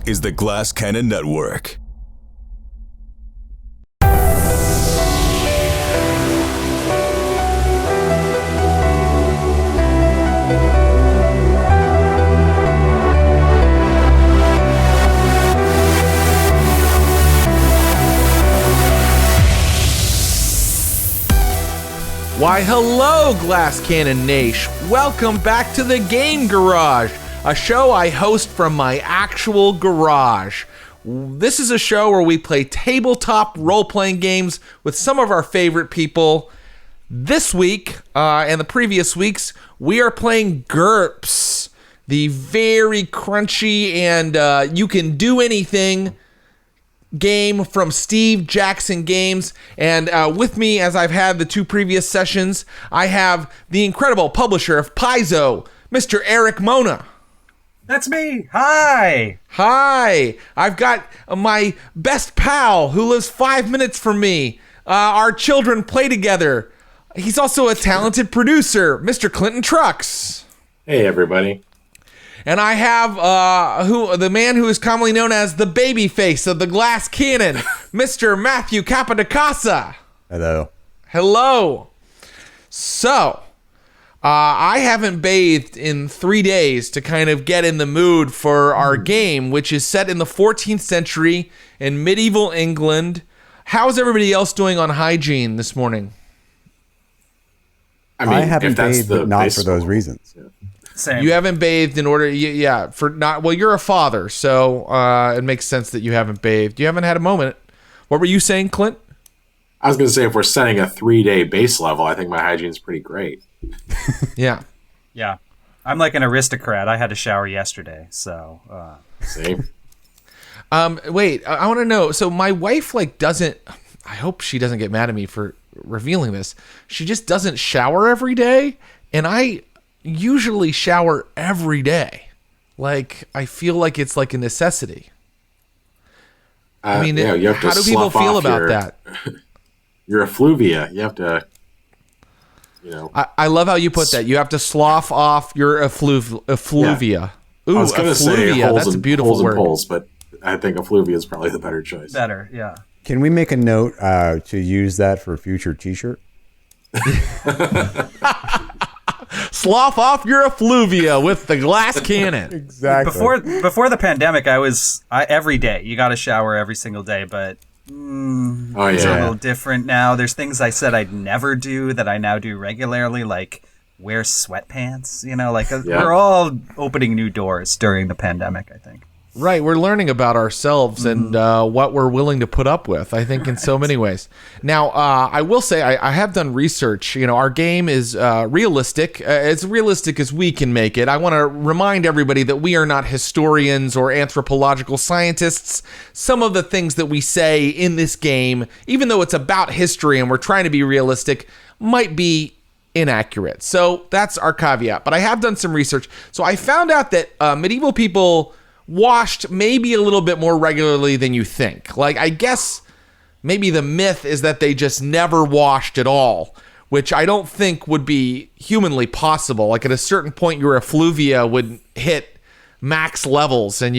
is the Glass Cannon Network. Why, hello, Glass Cannon Naish. Welcome back to the Game Garage, a show I host from my actual garage. This is a show where we play tabletop role-playing games with some of our favorite people. This week, and the previous weeks, we are playing GURPS, the very crunchy and you can do anything game from Steve Jackson Games. And with me, as I've had the two previous sessions, I have the incredible publisher of Paizo, Mr. Erik Mona. That's me. Hi. Hi. I've got my best pal who lives 5 minutes from me. Our children play together. He's also a talented producer, Mr. Clinton Trucks. Hey, everybody. And I have the man who is commonly known as the baby face of the Glass Cannon, Mr. Matthew Capodicasa. Hello. Hello. So, I haven't bathed in 3 days to kind of get in the mood for our game, which is set in the 14th century in medieval England. How's everybody else doing on hygiene this morning? I mean, I haven't bathed, but not for those reasons. Yeah. Same. You haven't bathed in order, for not. Well, you're a father, so it makes sense that you haven't bathed. You haven't had a moment. What were you saying, Clint? I was going to say, if we're setting a 3-day base level, I think my hygiene's pretty great. Yeah. Yeah. I'm like an aristocrat. I had a shower yesterday, so. Same. Wait, I want to know. So my wife doesn't. I hope she doesn't get mad at me for revealing this. She just doesn't shower every day, and I usually shower every day. I feel like it's like a necessity. I mean, you have to how do people feel about that? Your effluvia. You have to, I love how you put that. You have to slough off your effluvia. Yeah. Ooh, I was going to say that's a beautiful holes word. And poles, but I think effluvia is probably the better choice. Better, yeah. Can we make a note to use that for a future T-shirt? Slough off your effluvia with the Glass Cannon. Exactly. Before the pandemic, I every day. You got to shower every single day, but it's a little different now. There's things I said I'd never do that I now do regularly, like wear sweatpants. We're all opening new doors during the pandemic, I think. Right, we're learning about ourselves and what we're willing to put up with, I think, in so many ways. Now, I will say I have done research. Our game is realistic, as realistic as we can make it. I want to remind everybody that we are not historians or anthropological scientists. Some of the things that we say in this game, even though it's about history and we're trying to be realistic, might be inaccurate. So that's our caveat. But I have done some research. So I found out that medieval people washed maybe a little bit more regularly than you think. I guess maybe the myth is that they just never washed at all, which I don't think would be humanly possible. At a certain point, your effluvia would hit max levels and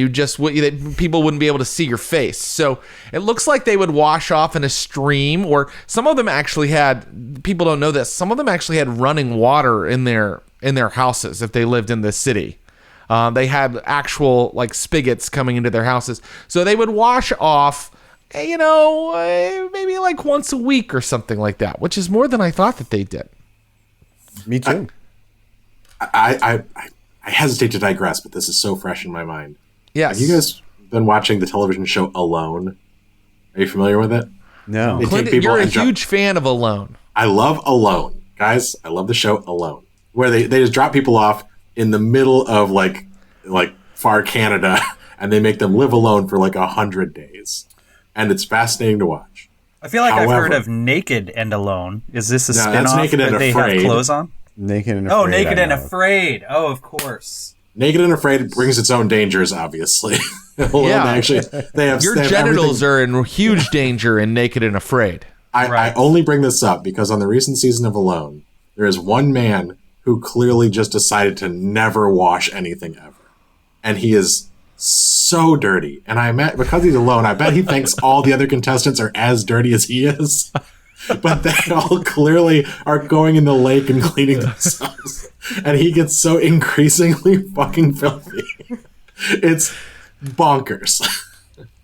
people wouldn't be able to see your face. So it looks like they would wash off in a stream, or some of them actually had, people don't know this, some of them actually had running water in their houses if they lived in the city. They had actual spigots coming into their houses. So they would wash off, maybe once a week or something like that, which is more than I thought that they did. Me too. I hesitate to digress, but this is so fresh in my mind. Yes. Have you guys been watching the television show Alone? Are you familiar with it? No. Clinton, you're a huge fan of Alone. I love Alone. Guys, I love the show Alone, where they just drop people off in the middle of like far Canada, and they make them live alone for 100 days, and it's fascinating to watch. I feel like I've heard of Naked and Alone. Is this a spin-off Naked and where they Afraid. have clothes on? Naked and Afraid. Oh, Naked and Afraid. Oh, of course. Naked and Afraid brings its own dangers, obviously. Yeah. They have Your genitals are in huge danger in Naked and Afraid. I only bring this up because on the recent season of Alone, there is one man who clearly just decided to never wash anything ever. And he is so dirty. And because he's alone, I bet he thinks all the other contestants are as dirty as he is. But they all clearly are going in the lake and cleaning themselves. And he gets so increasingly fucking filthy. It's bonkers.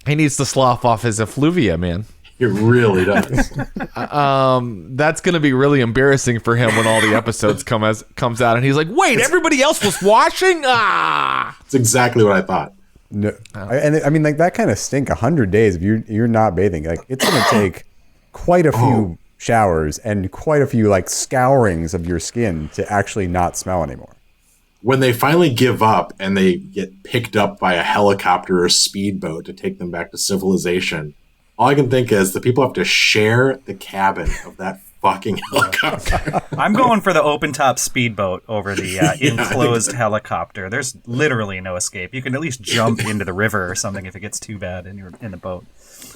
He needs to slough off his effluvia, man. It really does. That's going to be really embarrassing for him when all the episodes comes out, and he's like, "Wait, everybody else was washing." It's exactly what I thought. No, I mean, like that kind of stink. 100 days if you're not bathing, like it's going to take quite a few showers and quite a few like scourings of your skin to actually not smell anymore. When they finally give up and they get picked up by a helicopter or speedboat to take them back to civilization, all I can think is the people have to share the cabin of that fucking helicopter. I'm going for the open top speedboat over the enclosed helicopter. There's literally no escape. You can at least jump into the river or something if it gets too bad and you're in the boat.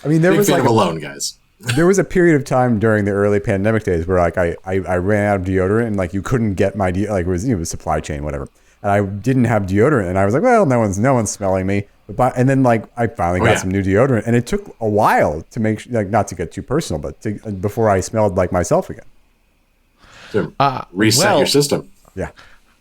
I mean, there was like alone, guys. There was a period of time during the early pandemic days where like I ran out of deodorant and like you couldn't get my like it was supply chain, whatever. And I didn't have deodorant and I was like, well, no one's smelling me. And then like I finally got some new deodorant and it took a while to make like not to get too personal, but before I smelled like myself again. To reset your system. Yeah.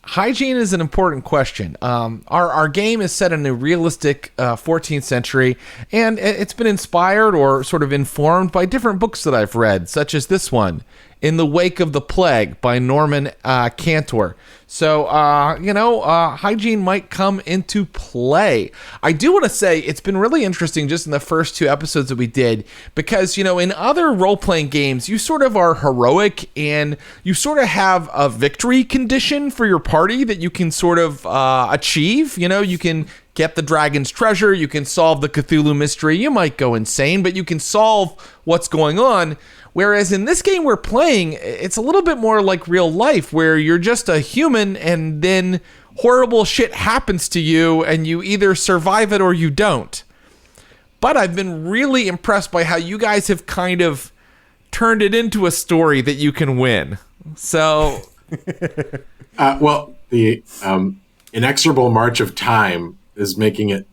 Hygiene is an important question. Our game is set in a realistic 14th century, and it's been inspired or sort of informed by different books that I've read, such as this one, In the Wake of the Plague by Norman Cantor. So, hygiene might come into play. I do want to say it's been really interesting just in the first 2 episodes that we did because, in other role-playing games, you sort of are heroic and you sort of have a victory condition for your party that you can sort of achieve. You can get the dragon's treasure, you can solve the Cthulhu mystery, you might go insane, but you can solve what's going on. Whereas in this game we're playing, it's a little bit more like real life where you're just a human and then horrible shit happens to you and you either survive it or you don't. But I've been really impressed by how you guys have kind of turned it into a story that you can win. So... the inexorable march of time is making it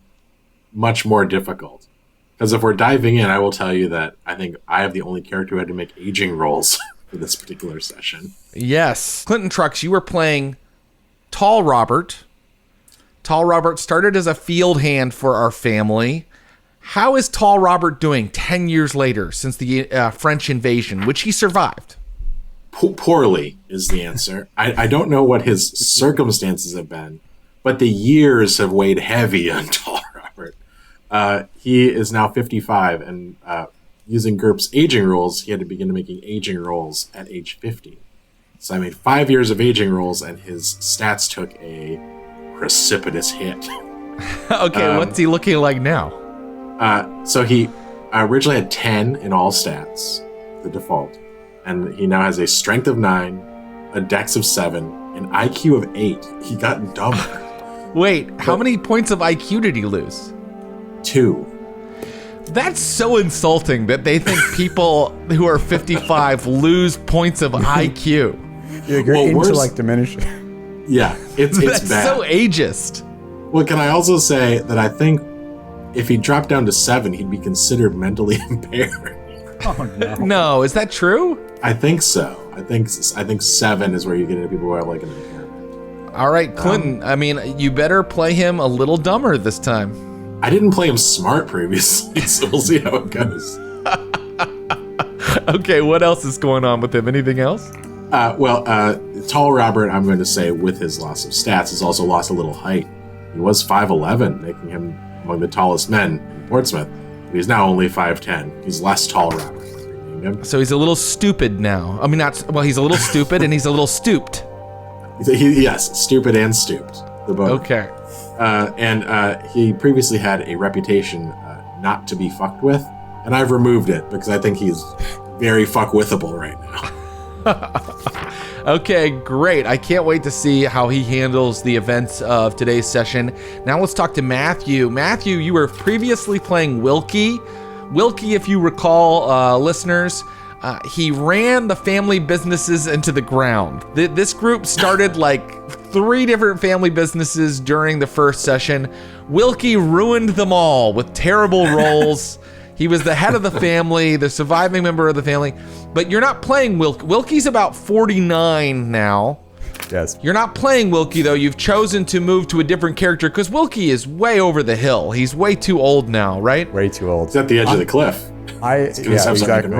much more difficult. Because if we're diving in, I will tell you that I think I have the only character who had to make aging rolls for this particular session. Yes. Clinton Trucks, you were playing Tall Robert. Tall Robert started as a field hand for our family. How is Tall Robert doing 10 years later since the French invasion, which he survived? Poorly is the answer. I don't know what his circumstances have been, but the years have weighed heavy on Tall Robert. He is now 55, and using GURPS aging rules, he had to begin making aging rolls at age 50. So I made 5 years of aging rolls, and his stats took a precipitous hit. Okay, what's he looking like now? So he originally had 10 in all stats, the default, and he now has a strength of 9, a dex of 7, an IQ of 8. He got dumber. Wait, how many points of IQ did he lose? 2. That's so insulting that they think people who are 55 lose points of IQ. Yeah, your intellect diminished. Yeah, it's That's bad. so ageist. Well, can I also say that I think if he dropped down to 7, he'd be considered mentally impaired. Oh no! No, is that true? I think so. I think 7 is where you get into people who have like an impairment. All right, Clinton. I mean, you better play him a little dumber this time. I didn't play him smart previously, so we'll see how it goes. Okay, what else is going on with him? Anything else? Tall Robert, I'm going to say, with his loss of stats, has also lost a little height. He was 5'11", making him among the tallest men in Portsmouth. But he's now only 5'10". He's less Tall Robert. So he's a little stupid now. I mean, he's a little stupid and he's a little stooped. Yes, stupid and stooped. The both. Okay. And he previously had a reputation not to be fucked with, and I've removed it because I think he's very fuck-withable right now. Okay, great. I can't wait to see how he handles the events of today's session. Now let's talk to Matthew. Matthew, you were previously playing Wilkie. Wilkie, if you recall, listeners, he ran the family businesses into the ground. This group started like 3 different family businesses during the first session. Wilkie ruined them all with terrible rolls. He was the head of the family, the surviving member of the family. But you're not playing Wilkie. Wilkie's about 49 now. Yes. You're not playing Wilkie, though. You've chosen to move to a different character because Wilkie is way over the hill. He's way too old now, right? Way too old. It's at the edge of the cliff. Exactly.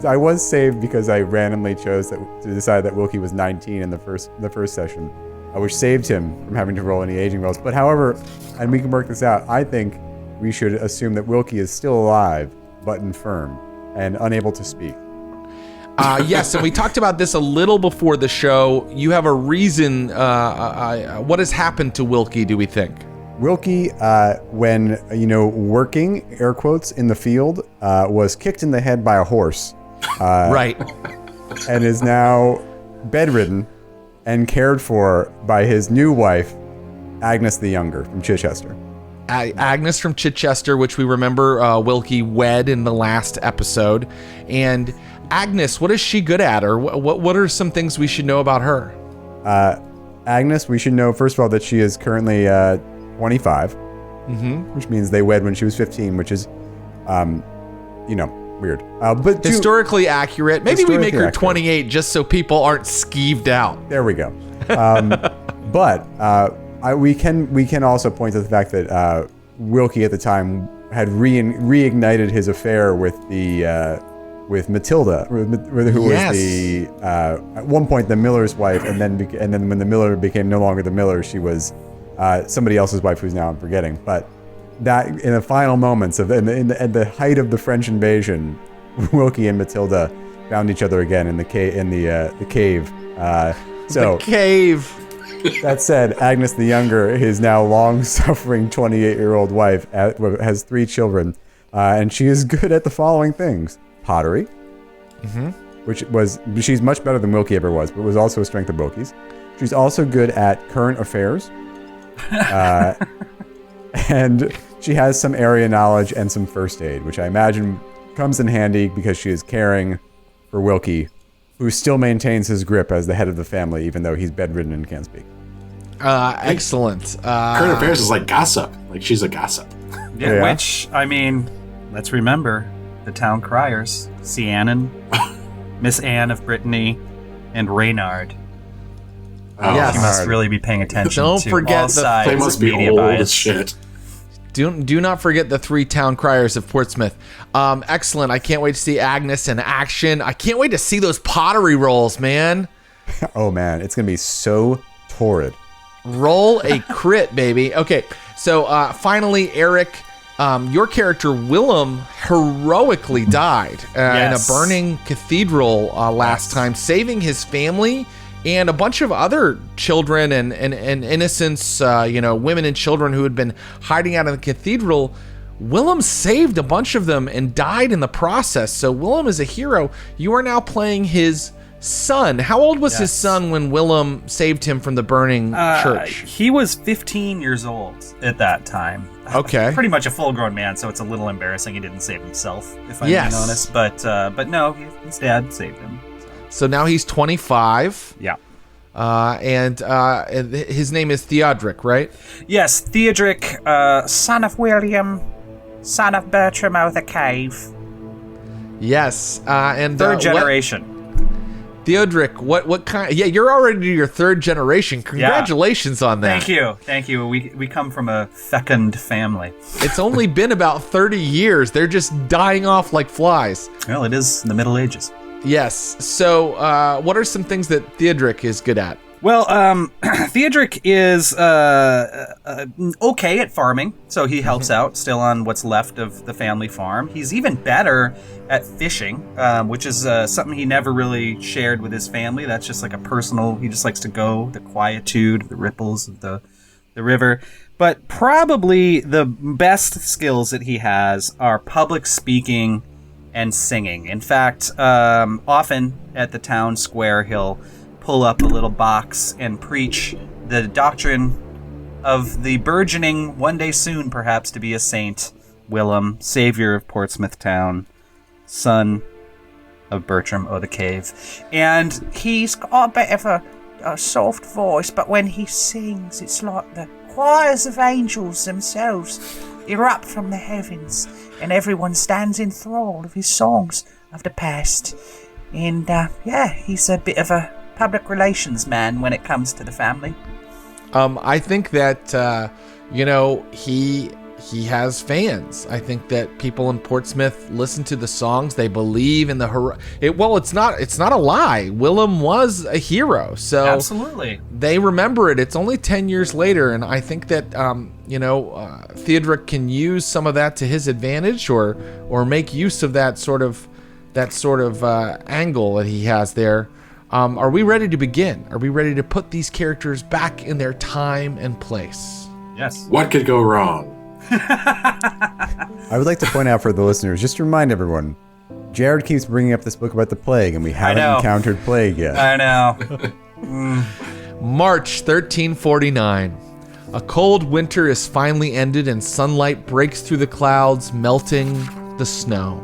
I was saved because I randomly chose to decide that Wilkie was 19 in the first session, which saved him from having to roll any aging rolls. But however, and we can work this out, I think we should assume that Wilkie is still alive, but infirm, and unable to speak. Yes, and we talked about this a little before the show. You have a reason. What has happened to Wilkie, do we think? Wilkie, when, working, air quotes, in the field, was kicked in the head by a horse. Right. And is now bedridden and cared for by his new wife, Agnes the Younger from Chichester. Agnes from Chichester, which we remember Wilkie wed in the last episode. And Agnes, what is she good at? Or what are some things we should know about her? Agnes, we should know, first of all, that she is currently 25, which means they wed when she was 15, which is, weird. But historically accurate. Maybe we make her 28 just so people aren't skeeved out. There we go. But we can also point to the fact that Wilkie at the time had reignited his affair with Matilda, who was at one point the miller's wife, and then when the miller became no longer the miller, she was somebody else's wife, whose now I'm forgetting. But that in the final moments at the height of the French invasion, Wilkie and Matilda found each other again in the cave. The cave. The cave. That said, Agnes the Younger, his now long-suffering 28-year-old wife, has 3 children, and she is good at the following things: pottery, she's much better than Wilkie ever was, but was also a strength of Wilkie's. She's also good at current affairs, and she has some area knowledge and some first aid, which I imagine comes in handy because she is caring for Wilkie, who still maintains his grip as the head of the family, even though he's bedridden and can't speak. Excellent. Current affairs is like gossip. Like, she's a gossip. Yeah. Which, I mean, let's remember the town criers: Cianon, Miss Anne of Brittany, and Reynard. Yes. You must really be paying attention Don't to forget all sides they must of be media old bias. as shit. Do not forget the 3 town criers of Portsmouth. Excellent. I can't wait to see Agnes in action. I can't wait to see those pottery rolls, man. Oh, man. It's going to be so torrid. Roll a crit, baby. Okay, so finally, Erik, your character, Willem, heroically died in a burning cathedral last time, saving his family and a bunch of other children and innocents, women and children who had been hiding out in the cathedral. Willem saved a bunch of them and died in the process. So Willem is a hero. You are now playing his son. How old was his son when Willem saved him from the burning church? He was 15 years old at that time. Okay. Pretty much a full-grown man, so it's a little embarrassing he didn't save himself, if I'm being honest. But no, his dad saved him. So now he's 25. Yeah. And his name is Theodric, right? Yes, Theodric, son of William, son of Bertram of the Cave. Yes. And third generation. Theodric, what kind? Yeah, you're already your 3rd generation. Congratulations on that. Thank you. We come from a fecund family. It's only been about 30 years. They're just dying off like flies. Well, it is the Middle Ages. Yes. So, what are some things that Theodric is good at? Well, Theodric is okay at farming, so he helps out still on what's left of the family farm. He's even better at fishing, which is something he never really shared with his family. That's just like a personal, he just likes to go, the quietude, the ripples of the river. But probably the best skills that he has are public speaking and singing. In fact, often at the town square, he'll pull up a little box and preach the doctrine of the burgeoning, one day soon perhaps to be a saint, Willem, savior of Portsmouth town, son of Bertram o' the Cave. And he's got a bit of a a soft voice, but when he sings, it's like the choirs of angels themselves erupt from the heavens, and everyone stands in thrall of his songs of the past. And he's a bit of a public relations man when it comes to the family. I think that he has fans. I think that people in Portsmouth listen to the songs. They believe in the it's not a lie. Willem was a hero. So absolutely, they remember it. It's only 10 years later, and I think that Theodoric can use some of that to his advantage, or make use of that sort of angle that he has there. Are we ready to begin? Are we ready to put these characters back in their time and place? Yes. What could go wrong? I would like to point out for the listeners, just to remind everyone, Jared keeps bringing up this book about the plague, and we haven't encountered plague yet. I know. March 1349. A cold winter is finally ended, and sunlight breaks through the clouds, melting the snow.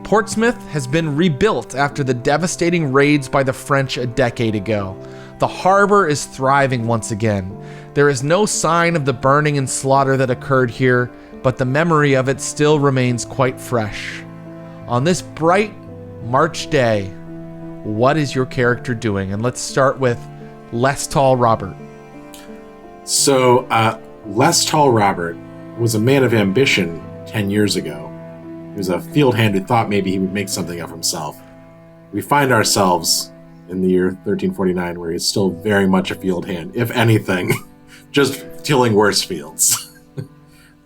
Portsmouth has been rebuilt after the devastating raids by the French a decade ago. The harbor is thriving once again. There is no sign of the burning and slaughter that occurred here, but the memory of it still remains quite fresh. On this bright March day, what is your character doing? And let's start with Less Tall Robert. So, Less Tall Robert was a man of ambition 10 years ago. He was a field hand who thought maybe he would make something of himself. We find ourselves in the year 1349, where he's still very much a field hand, if anything, just tilling worse fields.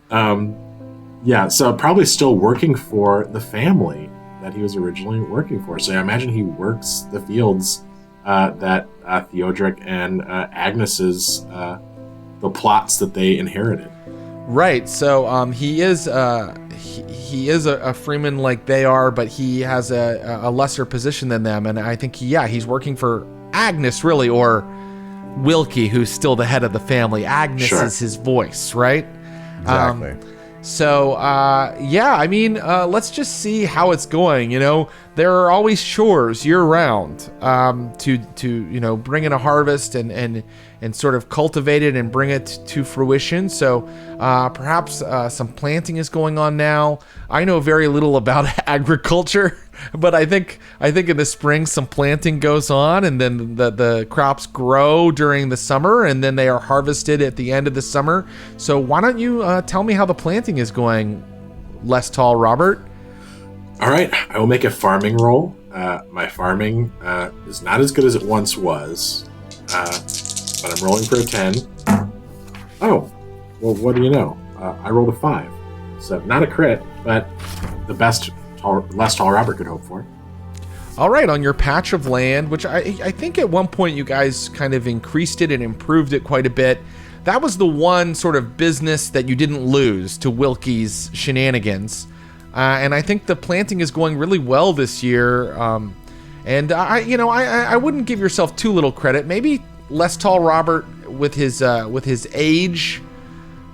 So probably still working for the family that he was originally working for. So I imagine he works the fields that Theodoric and Agnes's, the plots that they inherited. Right. So he is he is a freeman like they are, but he has a lesser position than them. And I think he's working for Agnes, really, or Wilkie, who's still the head of the family. Agnes is his voice, right? Exactly. Let's just see how it's going. There are always chores year round to bring in a harvest and sort of cultivate it and bring it to fruition. So perhaps some planting is going on now. I know very little about agriculture, but I think in the spring some planting goes on, and then the crops grow during the summer, and then they are harvested at the end of the summer. So why don't you tell me how the planting is going, Less Tall Robert? All right, I will make a farming roll. My farming is not as good as it once was, but I'm rolling for a 10. Oh, well, what do you know? I rolled a 5. So not a crit, but the best Less Tall Robert could hope for. All right, on your patch of land, which I think at one point you guys kind of increased it and improved it quite a bit. That was the one sort of business that you didn't lose to Wilkie's shenanigans. And I think the planting is going really well this year. And I wouldn't give yourself too little credit. Maybe Less Tall Robert, with his age,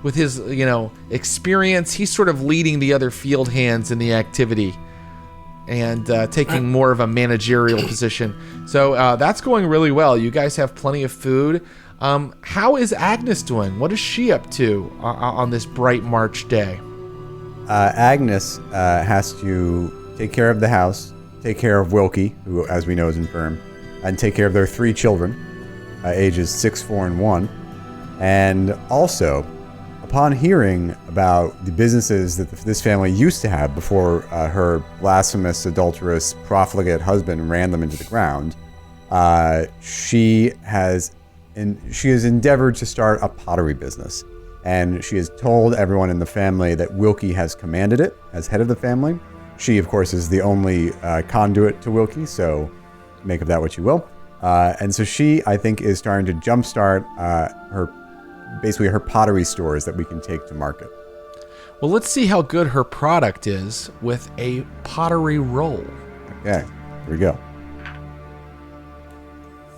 with his experience, he's sort of leading the other field hands in the activity and taking more of a managerial position. So that's going really well. You guys have plenty of food. How is Agnes doing? What is she up to on this bright March day? Agnes has to take care of the house, take care of Wilkie, who, as we know, is infirm, and take care of their 3 children, ages 6, 4, and 1. And also, upon hearing about the businesses that this family used to have before her blasphemous, adulterous, profligate husband ran them into the ground, she has endeavored to start a pottery business. And she has told everyone in the family that Wilkie has commanded it as head of the family. She, of course, is the only conduit to Wilkie, so make of that what you will. And so she, I think, is starting to jumpstart her pottery stores that we can take to market. Well, let's see how good her product is with a pottery roll. Okay, here we go.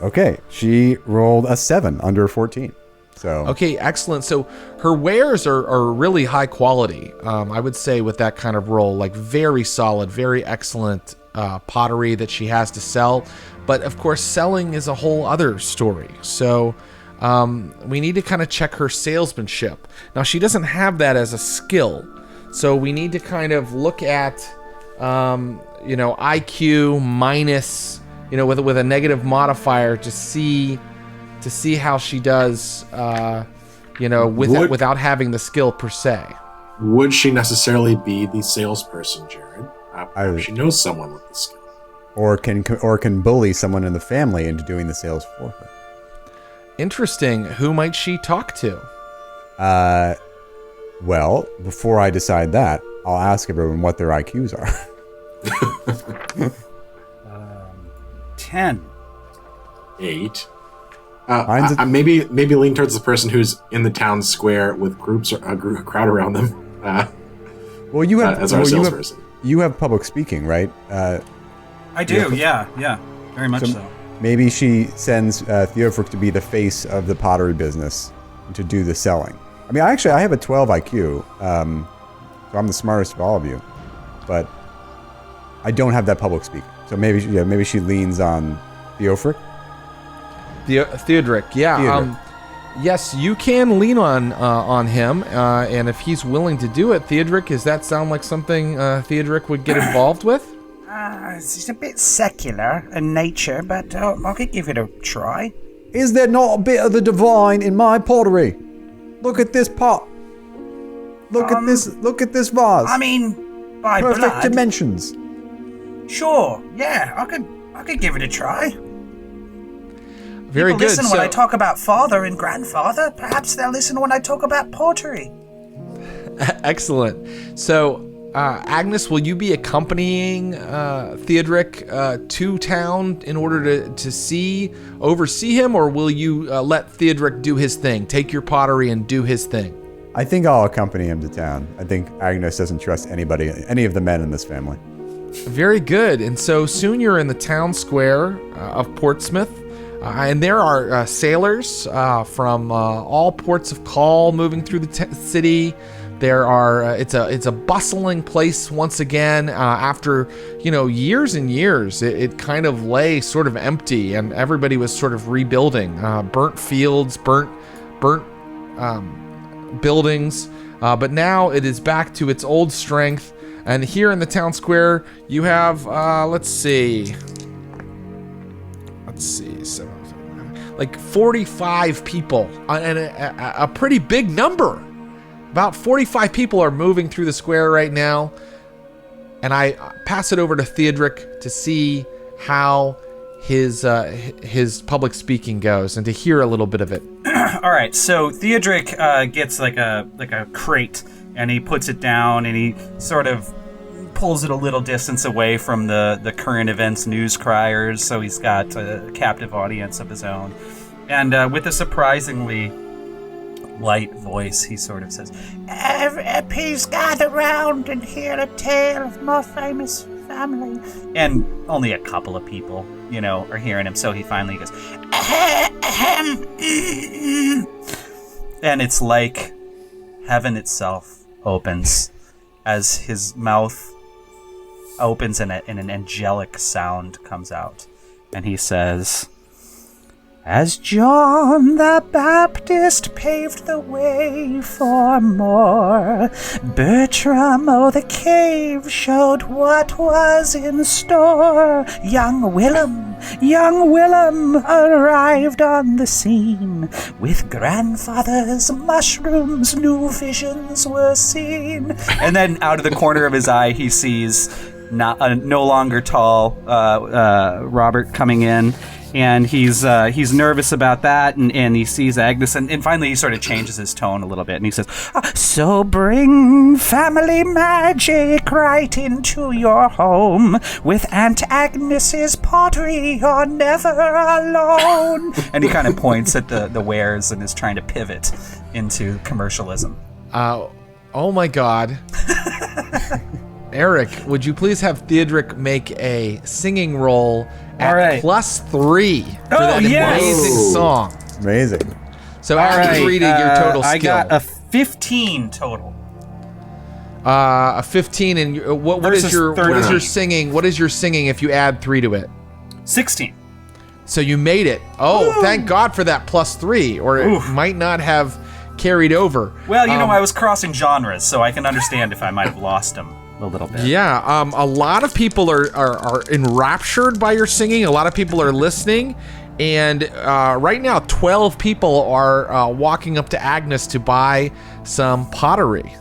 Okay, she rolled a 7 under 14. So okay, excellent. So her wares are really high quality. I would say with that kind of roll, like very solid, very excellent pottery that she has to sell. But of course, selling is a whole other story. So we need to kind of check her salesmanship. Now, she doesn't have that as a skill. So we need to kind of look at, IQ minus, with a negative modifier to see how she does, without having the skill per se. Would she necessarily be the salesperson, Jared? She knows someone with the skill. Or can bully someone in the family into doing the sales for her. Interesting. Who might she talk to? Well, before I decide that, I'll ask everyone what their IQs are. 10. 8. Maybe lean towards the person who's in the town square with groups or a crowd around them. Well, you have as our salesperson. You have public speaking, right? I do. Yeah, very much so. Maybe she sends Theofric to be the face of the pottery business and to do the selling. I mean, I have a 12 IQ, so I'm the smartest of all of you, but I don't have that public speaking. So maybe she leans on Theofric. Theodric, yeah. Theodric. Yes, you can lean on him, and if he's willing to do it, Theodric, does that sound like something Theodric would get involved with? It's a bit secular in nature, but I could give it a try. Is there not a bit of the divine in my pottery? Look at this pot. Look at this vase. I mean, by perfect blood. dimensions. Sure, yeah, I could give it a try. Very People good. listen when I talk about father and grandfather. Perhaps they'll listen when I talk about pottery. Excellent. So, Agnes, will you be accompanying Theodric to town in order to oversee him, or will you let Theodric do his thing, take your pottery and do his thing? I think I'll accompany him to town. I think Agnes doesn't trust any of the men in this family. Very good. And so soon you're in the town square of Portsmouth. And there are sailors from all ports of call moving through the city. There are it's a bustling place once again. After years and years, it kind of lay sort of empty, and everybody was sort of rebuilding. Burnt fields, burnt buildings, but now it is back to its old strength. And here in the town square, you have let's see, like 45 people, and a pretty big number. About 45 people are moving through the square right now, and I pass it over to Theodric to see how his public speaking goes and to hear a little bit of it. All right, so Theodric gets like a crate, and he puts it down, and he sort of pulls it a little distance away from the current events news criers, so he's got a captive audience of his own. And with a surprisingly light voice, he sort of says, Please gather round and hear a tale of my famous family. And only a couple of people, are hearing him, so he finally goes, and it's like heaven itself opens as his mouth opens and an angelic sound comes out. And he says, As John the Baptist paved the way for more, Bertram o' the Cave showed what was in store. Young Willem arrived on the scene. With grandfather's mushrooms, new visions were seen. And then out of the corner of his eye, he sees no longer tall Robert coming in. And he's nervous about that, and he sees Agnes, and finally he sort of changes his tone a little bit, and he says, So bring family magic right into your home. With Aunt Agnes's pottery, you're never alone. And he kind of points at the wares and is trying to pivot into commercialism. Oh my God. Erik, would you please have Theodric make a singing roll at +3 for that amazing song? Amazing. So add 3 to your total skill. I got a 15 total. A 15, and what is your singing? What is your singing if you add 3 to it? 16. So you made it. Oh, thank God for that +3, or it might not have carried over. Well, I was crossing genres, so I can understand if I might have lost them a little bit. Yeah, a lot of people are enraptured by your singing. A lot of people are listening. And right now, 12 people are walking up to Agnes to buy some pottery.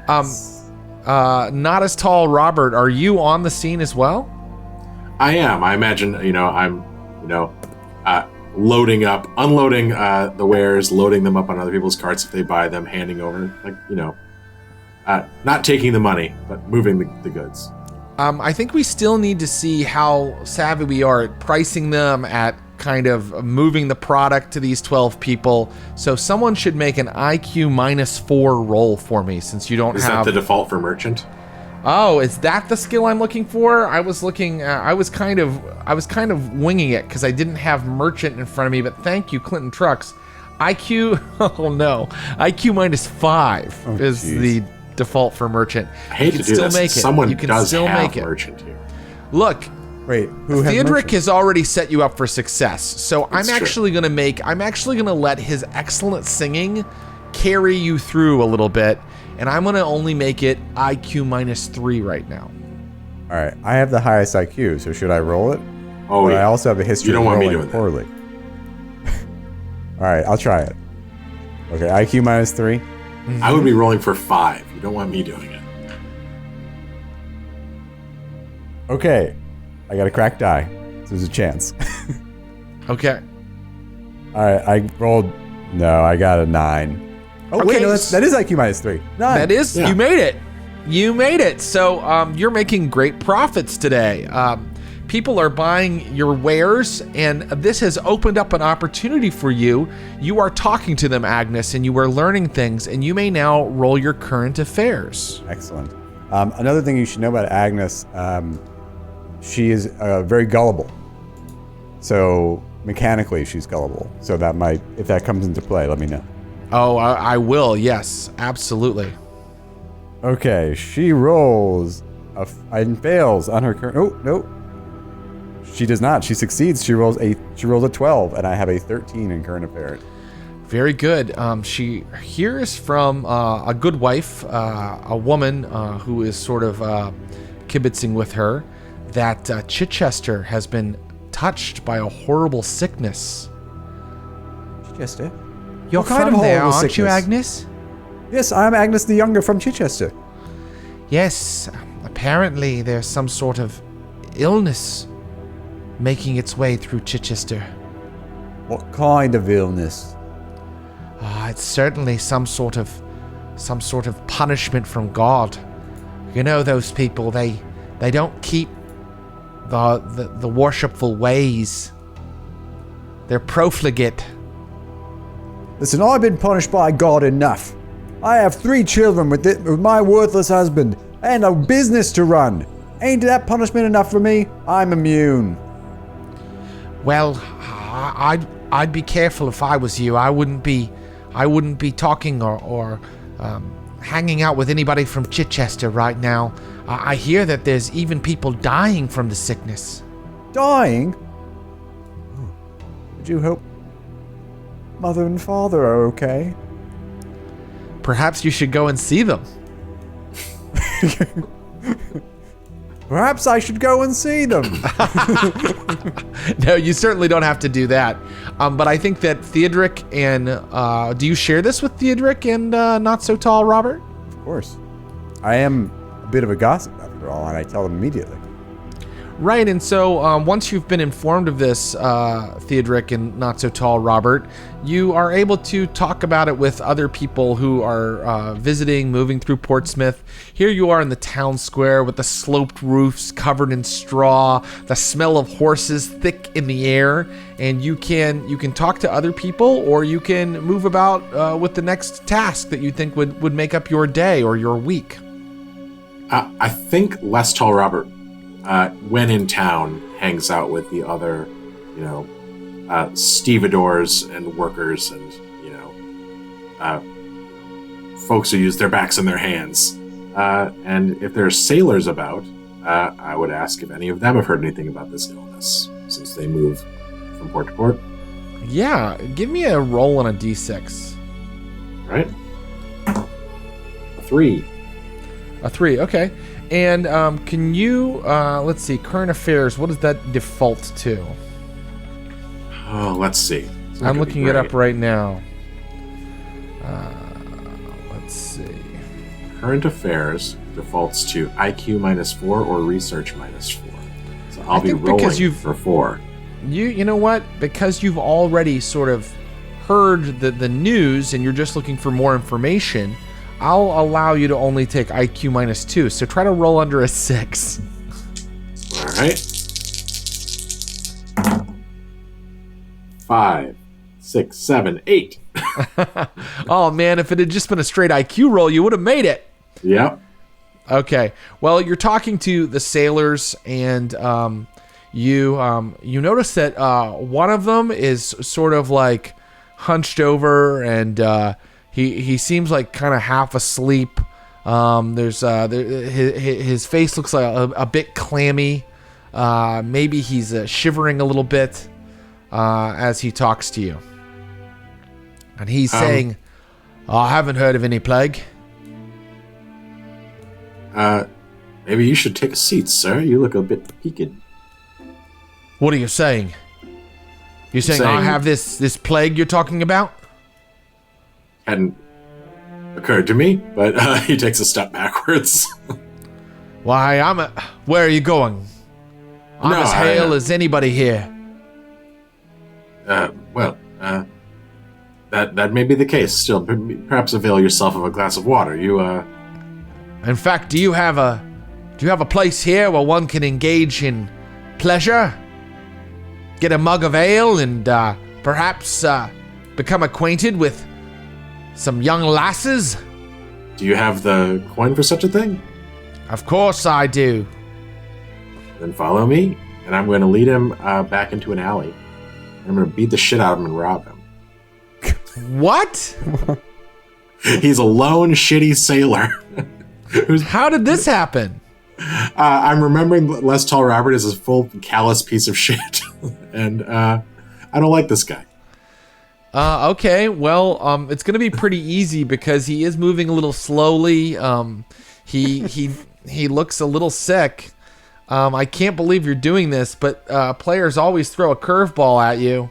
Not as tall, Robert. Are you on the scene as well? I am. I imagine, I'm, unloading the wares, loading them up on other people's carts if they buy them, handing over, not taking the money, but moving the goods. I think we still need to see how savvy we are at pricing them, at kind of moving the product to these 12 people. So someone should make an IQ -4 roll for me, since you don't have... Is that the default for merchant? Oh, is that the skill I'm looking for? I was looking. I was kind of winging it because I didn't have merchant in front of me. But thank you, Clinton Trucks. IQ. Oh no, IQ -5 is the default for merchant. I hate to do still this. Make it. Someone you can does still have make it. merchant here. Look. Wait, who has Theodric merchant? has already set you up for success. So That's I'm actually gonna let his excellent singing carry you through a little bit. And I'm going to only make it IQ -3 right now. All right, I have the highest IQ, so should I roll it? Oh, but yeah. I also have a history You don't of want me rolling doing poorly. All right, I'll try it. Okay, IQ -3. I would be rolling for 5. You don't want me doing it. Okay, I got a cracked die. So there's a chance. Okay. All right, I rolled. No, I got a 9. Oh Okay, wait, no, that is IQ -3. 9. That is, Yeah. you made it. You made it. So you're making great profits today. People are buying your wares, and this has opened up an opportunity for you. You are talking to them, Agnes, and you are learning things, and you may now roll your current affairs. Excellent. Another thing you should know about Agnes, she is very gullible. So mechanically, she's gullible. So that might, if that comes into play, let me know. Oh, I will. Yes, absolutely. Okay, she rolls and fails on her current. Oh no, she does not. She succeeds. She rolls a 12, and I have a 13 in current affairs. Very good. She hears from a good wife, a woman who is sort of kibitzing with her, that Chichester has been touched by a horrible sickness. Chichester? You're What kind from of there, horrible aren't you, sickness? Agnes? Yes, I'm Agnes the Younger from Chichester. Yes. Apparently, there's some sort of illness making its way through Chichester. What kind of illness? It's certainly some sort of punishment from God. You know, those people, they don't keep the worshipful ways. They're profligate. Listen, I've been punished by God enough. I have 3 children with my worthless husband and a business to run. Ain't that punishment enough for me? I'm immune. Well, I'd be careful if I was you. I wouldn't be talking or hanging out with anybody from Chichester right now. I hear that there's even people dying from the sickness. Dying? Would you hope Mother and Father are okay? Perhaps you should go and see them. Perhaps I should go and see them. No, you certainly don't have to do that. But I think that Theodric and... do you share this with Theodric and Not So Tall Robert? Of course. I am a bit of a gossip, after all, and I tell them immediately. Right, and so once you've been informed of this, Theodric and Not So Tall Robert, you are able to talk about it with other people who are visiting, moving through Portsmouth. Here you are in the town square with the sloped roofs covered in straw, the smell of horses thick in the air, and you can talk to other people, or you can move about with the next task that you think would make up your day or your week. I think Less Tall Robert, when in town, hangs out with the other, stevedores and workers and, folks who use their backs and their hands And if there's sailors about, I would ask if any of them have heard anything about this illness, since they move from port to port. Yeah, give me a roll on a d6. Right? A 3. A 3, okay. And can you, let's see, current affairs, what does that default to? Oh, let's see. I'm looking it up right now. Let's see. Current affairs defaults to IQ -4 or research -4. So I'll be rolling for 4. You know what? Because you've already sort of heard the news and you're just looking for more information, I'll allow you to only take IQ -2. So try to roll under a 6. All right. 5, 6, 7, 8. Oh man, if it had just been a straight IQ roll, you would have made it. Yep. Okay. Well, you're talking to the sailors, and you notice that one of them is sort of like hunched over, and he seems like kind of half asleep. His face looks like a bit clammy. Maybe he's shivering a little bit as he talks to you, and he's saying, "I haven't heard of any plague." Maybe you should take a seat, sir. You look a bit peaked. What are you saying? You're saying I have this plague you're talking about? Hadn't occurred to me, but he takes a step backwards. Why, where are you going? I'm as hale as anybody here. That may be the case. Still, perhaps avail yourself of a glass of water. In fact, do you have a place here where one can engage in pleasure? Get a mug of ale and perhaps become acquainted with some young lasses? Do you have the coin for such a thing? Of course I do. Then follow me, and I'm going to lead him back into an alley. I'm going to beat the shit out of him and rob him. What? He's a lone, shitty sailor. How did this happen? I'm remembering Less Tall Robert is a full callous piece of shit, and I don't like this guy. Okay, well, it's going to be pretty easy because he is moving a little slowly. He looks a little sick. I can't believe you're doing this, but players always throw a curveball at you.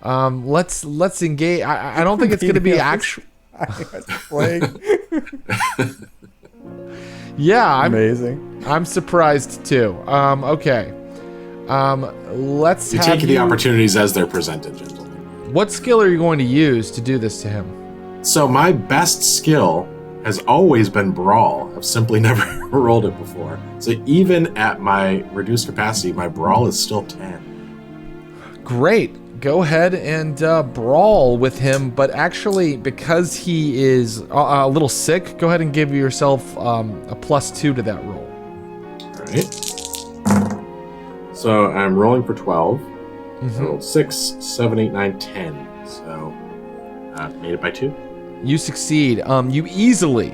Let's engage. I don't think it's going to be actual. Yeah, amazing. I'm surprised too. Okay. Let's you take the opportunities as they're presented, gentlemen. What skill are you going to use to do this to him? So my best skill has always been Brawl. I've simply never rolled it before. So even at my reduced capacity, my Brawl is still 10. Great. Go ahead and brawl with him, but actually, because he is a little sick, go ahead and give yourself a +2 to that roll. All right. So I'm rolling for 12. Mm-hmm. I rolled 6, 7, 8, 9, 10. So made it by 2. You succeed. You easily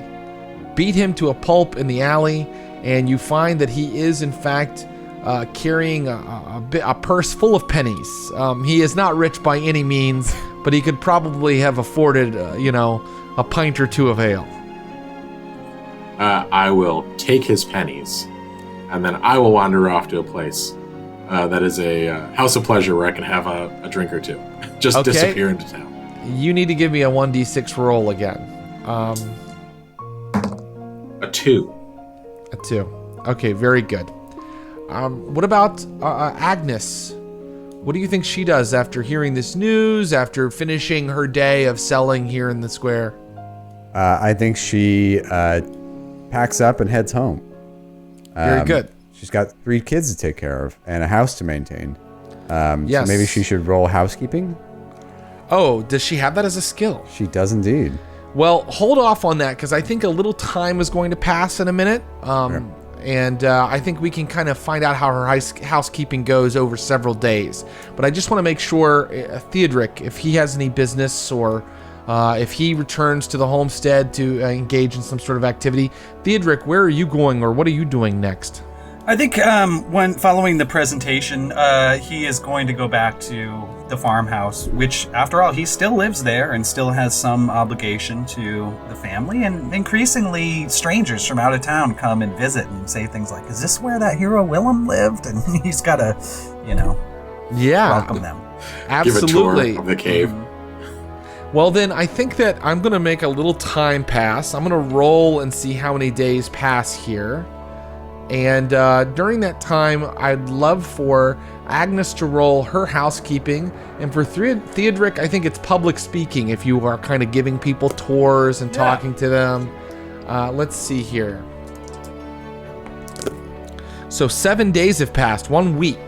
beat him to a pulp in the alley, and you find that he is, in fact, carrying a purse full of pennies. He is not rich by any means, but he could probably have afforded, a pint or two of ale. I will take his pennies, and then I will wander off to a place that is a house of pleasure where I can have a drink or two. Just disappear into town. You need to give me a 1d6 roll again. A 2. A 2. Okay, very good. What about Agnes? What do you think she does after hearing this news, after finishing her day of selling here in the square? I think she packs up and heads home. Very good. She's got 3 kids to take care of and a house to maintain. Yes. So maybe she should roll housekeeping? Oh, does she have that as a skill? She does indeed. Well, hold off on that, because I think a little time is going to pass in a minute. Sure. And I think we can kind of find out how her housekeeping goes over several days. But I just want to make sure, Theodric, if he has any business or if he returns to the homestead to engage in some sort of activity. Theodric, where are you going, or what are you doing next? I think when following the presentation, he is going to go back to the farmhouse, which, after all, he still lives there and still has some obligation to the family. And increasingly, strangers from out of town come and visit and say things like, "Is this where that hero Willem lived?" And he's got to, welcome them. Absolutely. Give a tour of the cave. Well, then I think that I'm going to make a little time pass. I'm going to roll and see how many days pass here. And during that time, I'd love for Agnes to roll her housekeeping. And for Theodric, I think it's public speaking if you are kind of giving people tours and talking to them. Let's see here. So 7 days have passed, 1 week.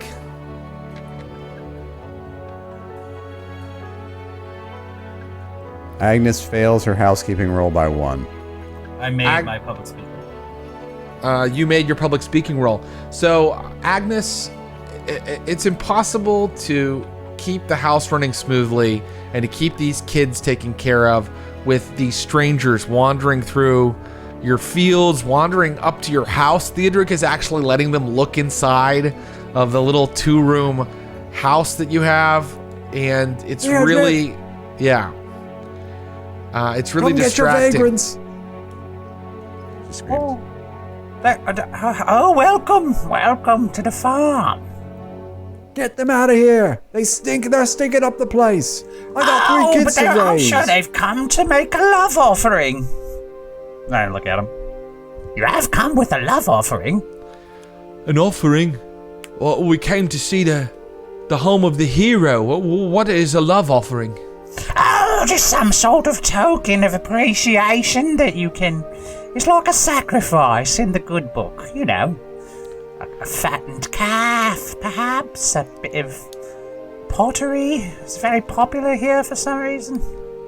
Agnes fails her housekeeping roll by 1. I made my public speaking. You made your public speaking roll. So, Agnes, it's impossible to keep the house running smoothly and to keep these kids taken care of with these strangers wandering through your fields, wandering up to your house. Theodric is actually letting them look inside of the little 2-room house that you have, and it's really, it's really distracting. Get your vagrants. Welcome to the farm. Get them out of here. They're stinking up the place. I got 3 kids to raise. I'm sure they've come to make a love offering. I look at him. You have come with a love offering? An offering? Well, we came to see the home of the hero. What is a love offering? Oh, just some sort of token of appreciation that you can... It's like a sacrifice in the good book, A fattened calf, perhaps. A bit of pottery. It's very popular here for some reason.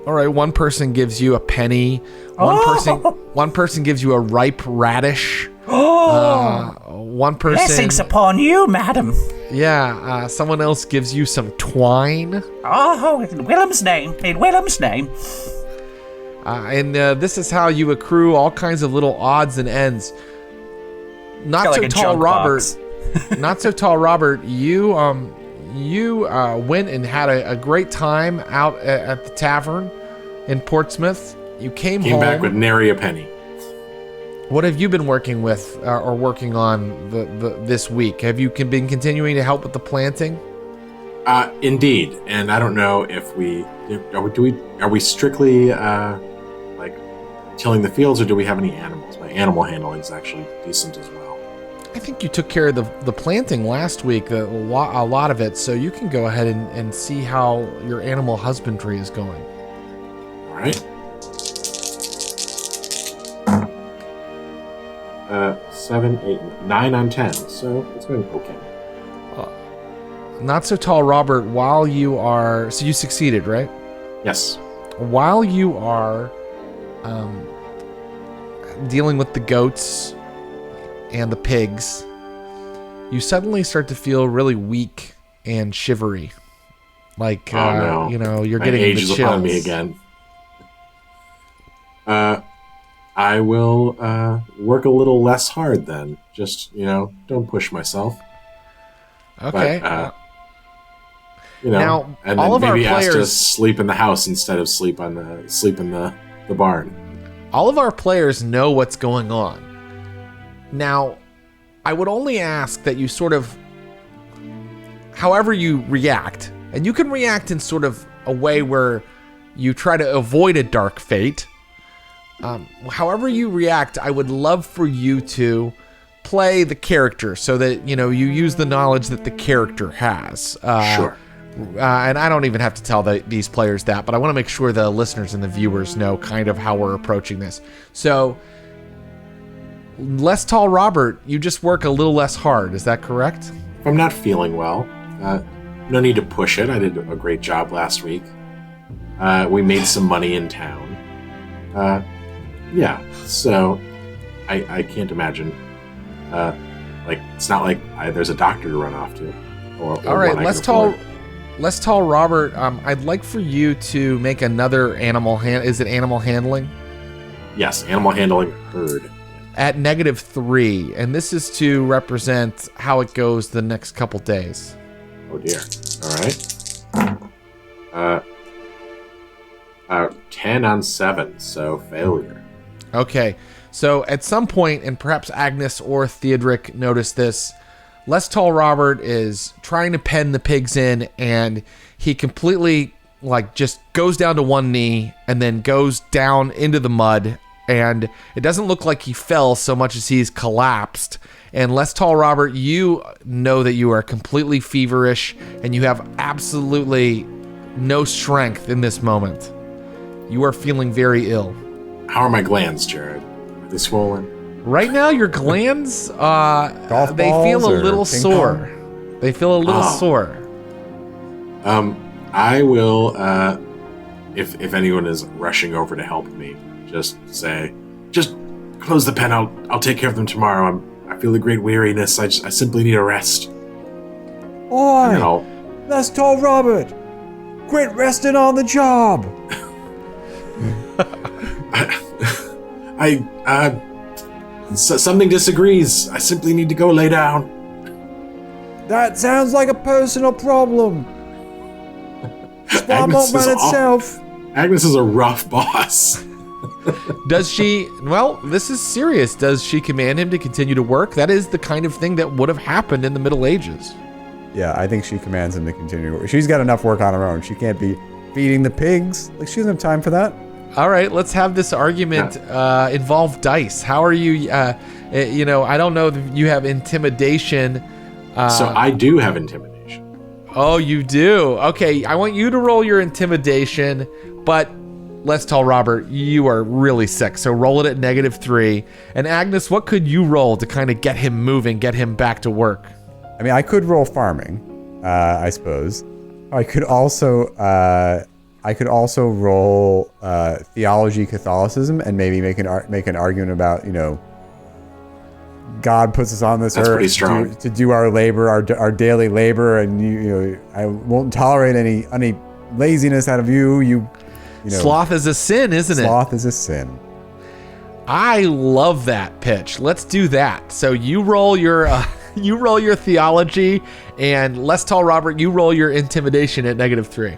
All right, one person gives you a penny. One person gives you a ripe radish. One person... Blessings upon you, madam. Yeah, someone else gives you some twine. Oh, in Willem's name. And this is how you accrue all kinds of little odds and ends. Not so tall Robert. Not so tall Robert. You went and had a great time out at the tavern in Portsmouth. You came home back with nary a penny. What have you been working with or working on this week? Have you been continuing to help with the planting? Indeed, and I don't know if are we strictly tilling the fields, or do we have any animals? My animal handling is actually decent as well. I think you took care of the planting last week, a lot of it, so you can go ahead and see how your animal husbandry is going. All right. 7, 8, 9 on 10, so it's going okay. Not so tall Robert, while you are... So you succeeded, right? Yes. While you are dealing with the goats and the pigs, you suddenly start to feel really weak and shivery. Like, no. You're My getting age the is chills. upon me again. I will work a little less hard then. Just, don't push myself. Okay. But, now, and all then of maybe our ask to players sleep in the house instead of sleep in the barn. All of our players know what's going on. Now, I would only ask that you sort of, however you react, and you can react in sort of a way where you try to avoid a dark fate. However you react, I would love for you to play the character so that, you use the knowledge that the character has. Sure. And I don't even have to tell these players that, but I want to make sure the listeners and the viewers know kind of how we're approaching this. So, less tall Robert, you just work a little less hard. Is that correct? If I'm not feeling well, no need to push it. I did a great job last week. We made some money in town. Yeah, so I can't imagine. It's not like there's a doctor to run off to. All right, less tall Les Tall Robert, I'd like for you to make another animal is it animal handling? Yes, animal handling herd. At -3, and this is to represent how it goes the next couple days. Oh dear. All right. 10 on 7, so failure. Okay, so at some point, and perhaps Agnes or Theodric noticed this, Les Tall Robert is trying to pen the pigs in, and he completely just goes down to one knee and then goes down into the mud. And it doesn't look like he fell so much as he's collapsed. And Les Tall Robert, you know that you are completely feverish and you have absolutely no strength in this moment. You are feeling very ill. How are my glands, Jared? Are they swollen? Right now, your glands, they feel a little sore. They feel a little sore. I will, if anyone is rushing over to help me, just close the pen. I'll take care of them tomorrow. I feel a great weariness. I simply need a rest. Oi! That's Tall Robert. Quit resting on the job. Something disagrees. I simply need to go lay down. That sounds like a personal problem. Spot won't run itself. Agnes is a rough boss. Does she, this is serious. Does she command him to continue to work? That is the kind of thing that would have happened in the Middle Ages. Yeah, I think she commands him to continue to work. She's got enough work on her own. She can't be feeding the pigs. She doesn't have time for that. All right, let's have this argument involve dice. How are you, I don't know if you have intimidation. So I do have intimidation. Oh, you do? Okay, I want you to roll your intimidation, but Les Tall Robert, you are really sick, so roll it at -3. And Agnes, what could you roll to kind of get him moving, get him back to work? I mean, I could roll farming, I suppose. I could also roll theology, Catholicism, and maybe make an argument about God puts us on this earth to do our labor, our daily labor, and I won't tolerate any laziness out of you. Sloth is a sin, isn't it? Sloth is a sin. I love that pitch. Let's do that. So you roll your theology, and Les Tall Robert, you roll your intimidation at -3.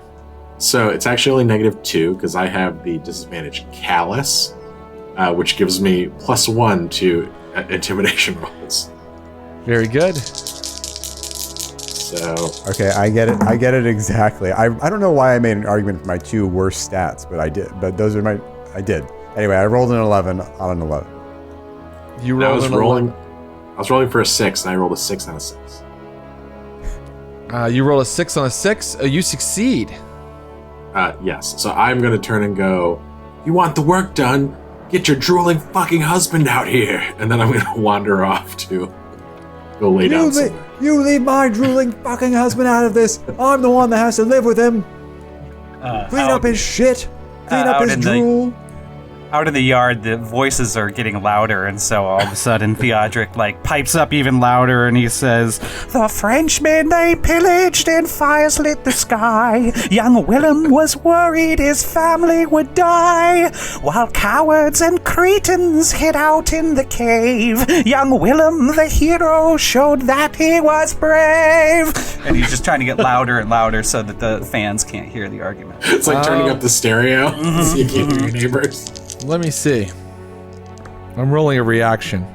So it's actually only -2 because I have the disadvantage callous, which gives me +1 to intimidation rolls. Very good. So okay, I get it exactly. I don't know why I made an argument for my 2 worst stats, but I did. But I did. Anyway, I rolled an 11 on an 11. You rolled an 11. I was rolling for a 6, and I rolled a 6 on a 6. You roll a 6 on a 6. You succeed. Yes. So I'm going to turn and go, "You want the work done? Get your drooling fucking husband out here." And then I'm going to wander off to go lay down somewhere. You leave my drooling fucking husband out of this. I'm the one that has to live with him. Clean up his shit. Clean up his drool. Out in the yard, the voices are getting louder, and so all of a sudden Theodric pipes up even louder, and he says, "The Frenchmen, they pillaged and fires lit the sky. Young Willem was worried his family would die. While cowards and cretins hid out in the cave, young Willem, the hero, showed that he was brave." And he's just trying to get louder and louder so that the fans can't hear the argument. It's like turning up the stereo so you can't hear your neighbors. Let me see. I'm rolling a reaction.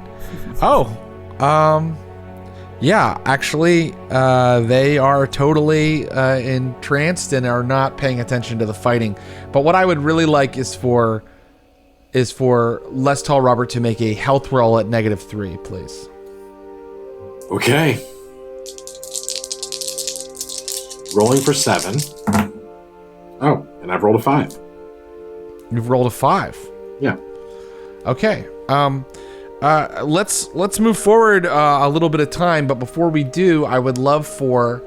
Yeah, actually, they are totally entranced and are not paying attention to the fighting. But what I would really like is for Les Tall Robert to make a health roll at -3, please. Okay. Rolling for 7. Oh, and I've rolled a 5. You've rolled a 5. Yeah. Okay. Let's move forward a little bit of time, but before we do, I would love for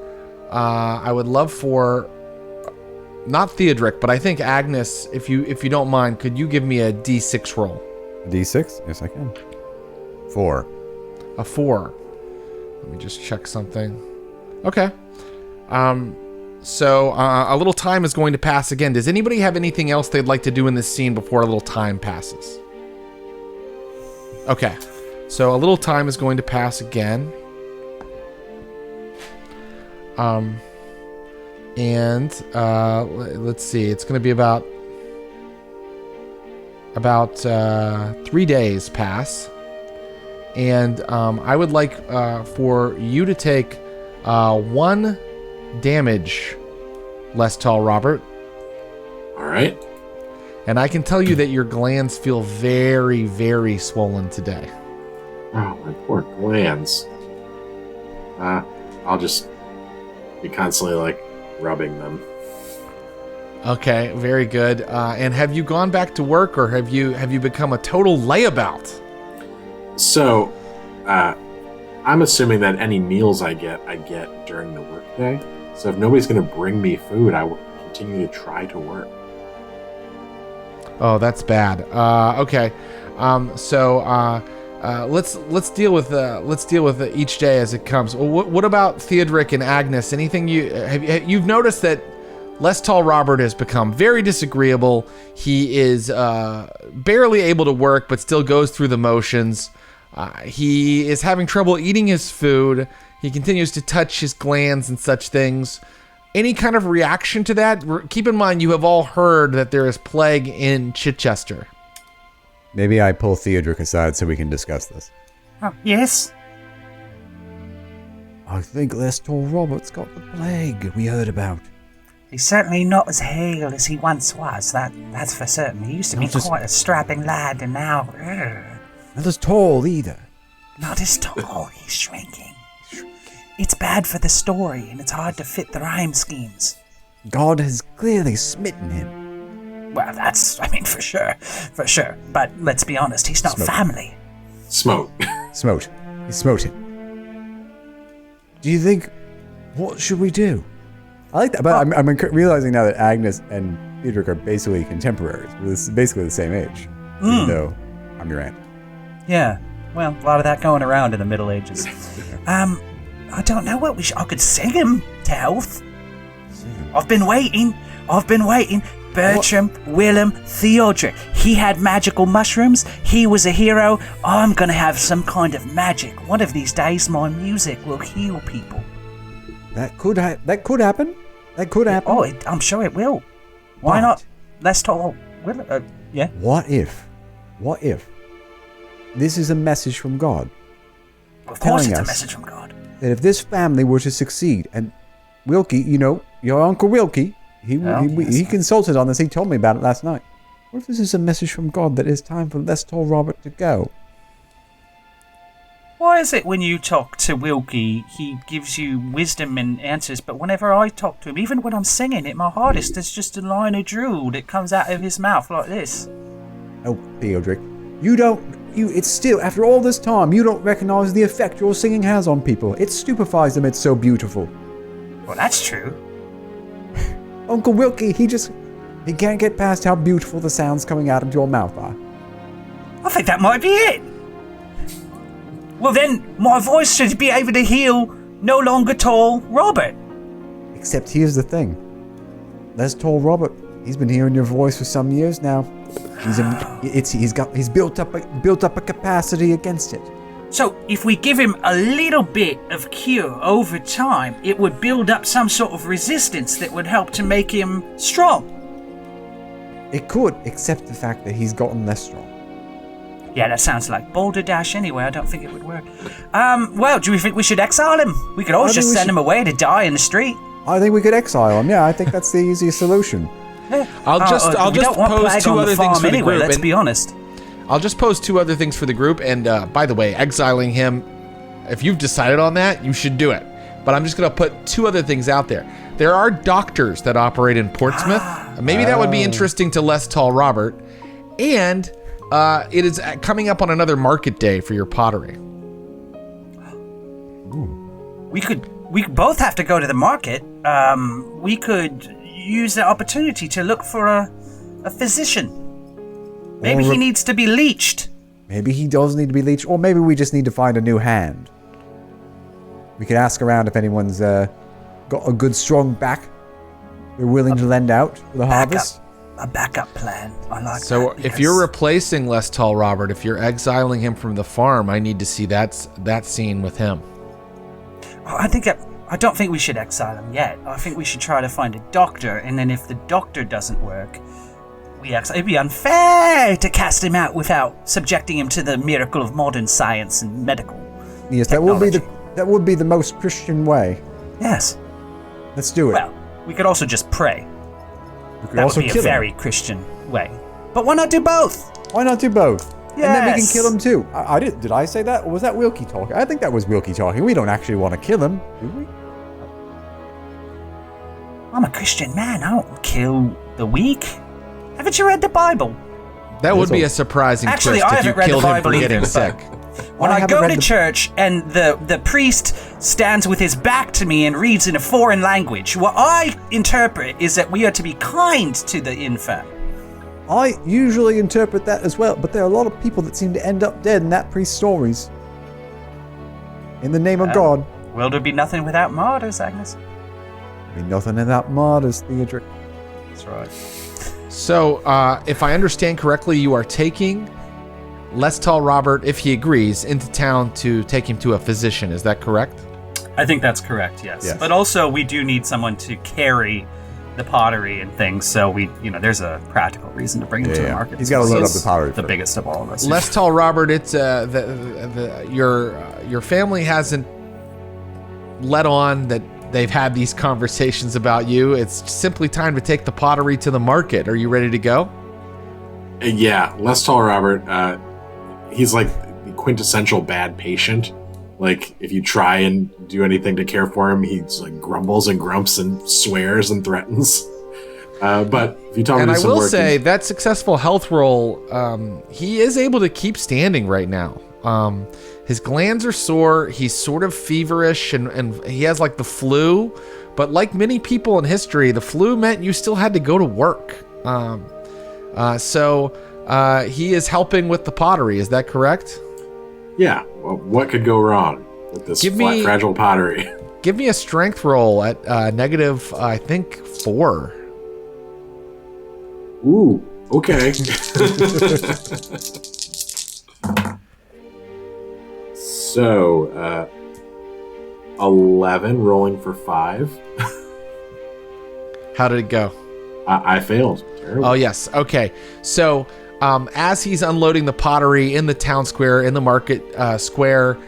not Theodric, but I think Agnes, if you don't mind, could you give me a D6 roll? D6? Yes, I can. 4. A 4. Let me just check something. Okay. So a little time is going to pass again. Does anybody have anything else they'd like to do in this scene before a little time passes? Okay. So a little time is going to pass again. And let's see. It's going to be about 3 days pass. And I would like for you to take 1 damage, Less Tall Robert. All right. And I can tell you that your glands feel very, very swollen today. Oh, my poor glands. I'll just be constantly, like, rubbing them. Okay, very good. And have you gone back to work, or have you become a total layabout? So, I'm assuming that any meals I get during the workday. So if nobody's going to bring me food, I will continue to try to work. Oh, that's bad. Okay. So let's deal with each day as it comes. Well, what about Theodric and Agnes? Anything you've noticed that Less Tall Robert has become very disagreeable. He is barely able to work, but still goes through the motions. He is having trouble eating his food. He continues to touch his glands and such things. Any kind of reaction to that? Keep in mind, you have all heard that there is plague in Chichester. Maybe I pull Theodric aside so we can discuss this. Oh, yes? I think Less Tall Robert's got the plague we heard about. He's certainly not as hale as he once was, that's for certain. He used to be quite a strapping lad, and now... Not as tall either. Not as tall, he's shrinking. It's bad for the story, and it's hard to fit the rhyme schemes. God has clearly smitten him. Well, for sure. But let's be honest, he's not family. Smote. Smote. He smote him. Do you think... What should we do? I like that, but I'm realizing now that Agnes and Theodric are basically contemporaries. We're basically the same age, even though I'm your aunt. Yeah, well, a lot of that going around in the Middle Ages. I don't know what I could sing him to health. I've been waiting. Bertram, Willem, Theodric. He had magical mushrooms. He was a hero. I'm gonna have some kind of magic. One of these days, my music will heal people. That could happen. Oh, I'm sure it will. Why not? Let's talk. Yeah. What if this is a message from God? Of course it's a message from God. That if this family were to succeed, and Wilkie, your Uncle Wilkie, he consulted on this. He told me about it last night. What if this is a message from God that it's time for Less Tall Robert to go? Why is it when you talk to Wilkie, he gives you wisdom and answers, but whenever I talk to him, even when I'm singing at my hardest, there's just a line of drool that comes out of his mouth like this? Oh, Theodric, it's still, after all this time, you don't recognize the effect your singing has on people. It stupefies them, it's so beautiful. Well, that's true. Uncle Wilkie, he can't get past how beautiful the sounds coming out of your mouth are. I think that might be it. Well then, my voice should be able to heal no longer tall Robert. Except here's the thing. Less Tall Robert, he's been hearing your voice for some years now. He's built up a capacity against it. So if we give him a little bit of cure over time, it would build up some sort of resistance that would help to make him strong. It could, except the fact that he's gotten less strong. Yeah, that sounds like Boulder Dash anyway. I don't think it would work. Well, do you think we should exile him? We could always just send him away to die in the street. I think we could exile him. Yeah, I think that's the easiest solution. Yeah. I'll just pose 2 other things for the group. Let's be honest. I'll just pose 2 other things for the group. And by the way, exiling him, if you've decided on that, you should do it. But I'm just going to put 2 other things out there. There are doctors that operate in Portsmouth. Maybe that would be interesting to Less Tall Robert. And it is coming up on another market day for your pottery. We both have to go to the market. We could use the opportunity to look for a physician. Maybe he needs to be leeched. Maybe he does need to be leeched, or maybe we just need to find a new hand. We could ask around if anyone's got a good strong back They're willing to lend out for the harvest. A backup plan. I like that. So if you're replacing Les Tall Robert, if you're exiling him from the farm, I need to see that scene with him. I don't think we should exile him yet. I think we should try to find a doctor, and then if the doctor doesn't work, we exile. It'd be unfair to cast him out without subjecting him to the miracle of modern science and medical. Yes, technology. that would be the most Christian way. Yes. Let's do it. Well, we could also just pray. We could That also would be a kill him. very Christian way. But why not do both? Why not do both? Yes. And then we can kill him too. Did I say that? Or was that Wilkie talking? I think that was Wilkie talking. We don't actually want to kill him, do we? I'm a Christian man. I don't kill the weak. Haven't you read the Bible? That would be a surprising Actually, twist I if you haven't read the killed him Bible for getting either, sick. When I haven't go read to the- church and the priest stands with his back to me and reads in a foreign language, what I interpret is that we are to be kind to the infirm. I usually interpret that as well, but there are a lot of people that seem to end up dead in that priest's stories. In the name of God. Will there be nothing without martyrs, Agnes? Be nothing without martyrs, Theodric. That's right. So, if I understand correctly, you are taking Les Tall Robert, if he agrees, into town to take him to a physician. Is that correct? I think that's correct, yes. Yes. But also, we do need someone to carry the pottery and things, so there's a practical reason to bring him to the market. He's got to load up He's the pottery the first. biggest of all of us. Les Tall Robert, it's your family hasn't let on that they've had these conversations about you. It's simply time to take the pottery to the market. Are you ready to go? Yeah, Les Tall Robert, he's like the quintessential bad patient. Like, if you try and do anything to care for him, he's like grumbles and grumps and swears and threatens. But if you tell him And to I do some will work, say that successful health roll, he is able to keep standing right now. His glands are sore. He's sort of feverish and he has like the flu. But like many people in history, the flu meant you still had to go to work. So he is helping with the pottery. Is that correct? yeah, well, what could go wrong with this fragile pottery? Give me a strength roll at negative, I think, 4. Ooh, okay. So, 11 rolling for 5. How did it go? I failed. Terrible. Oh, yes. Okay. So, as he's unloading the pottery in the town square, in the market square,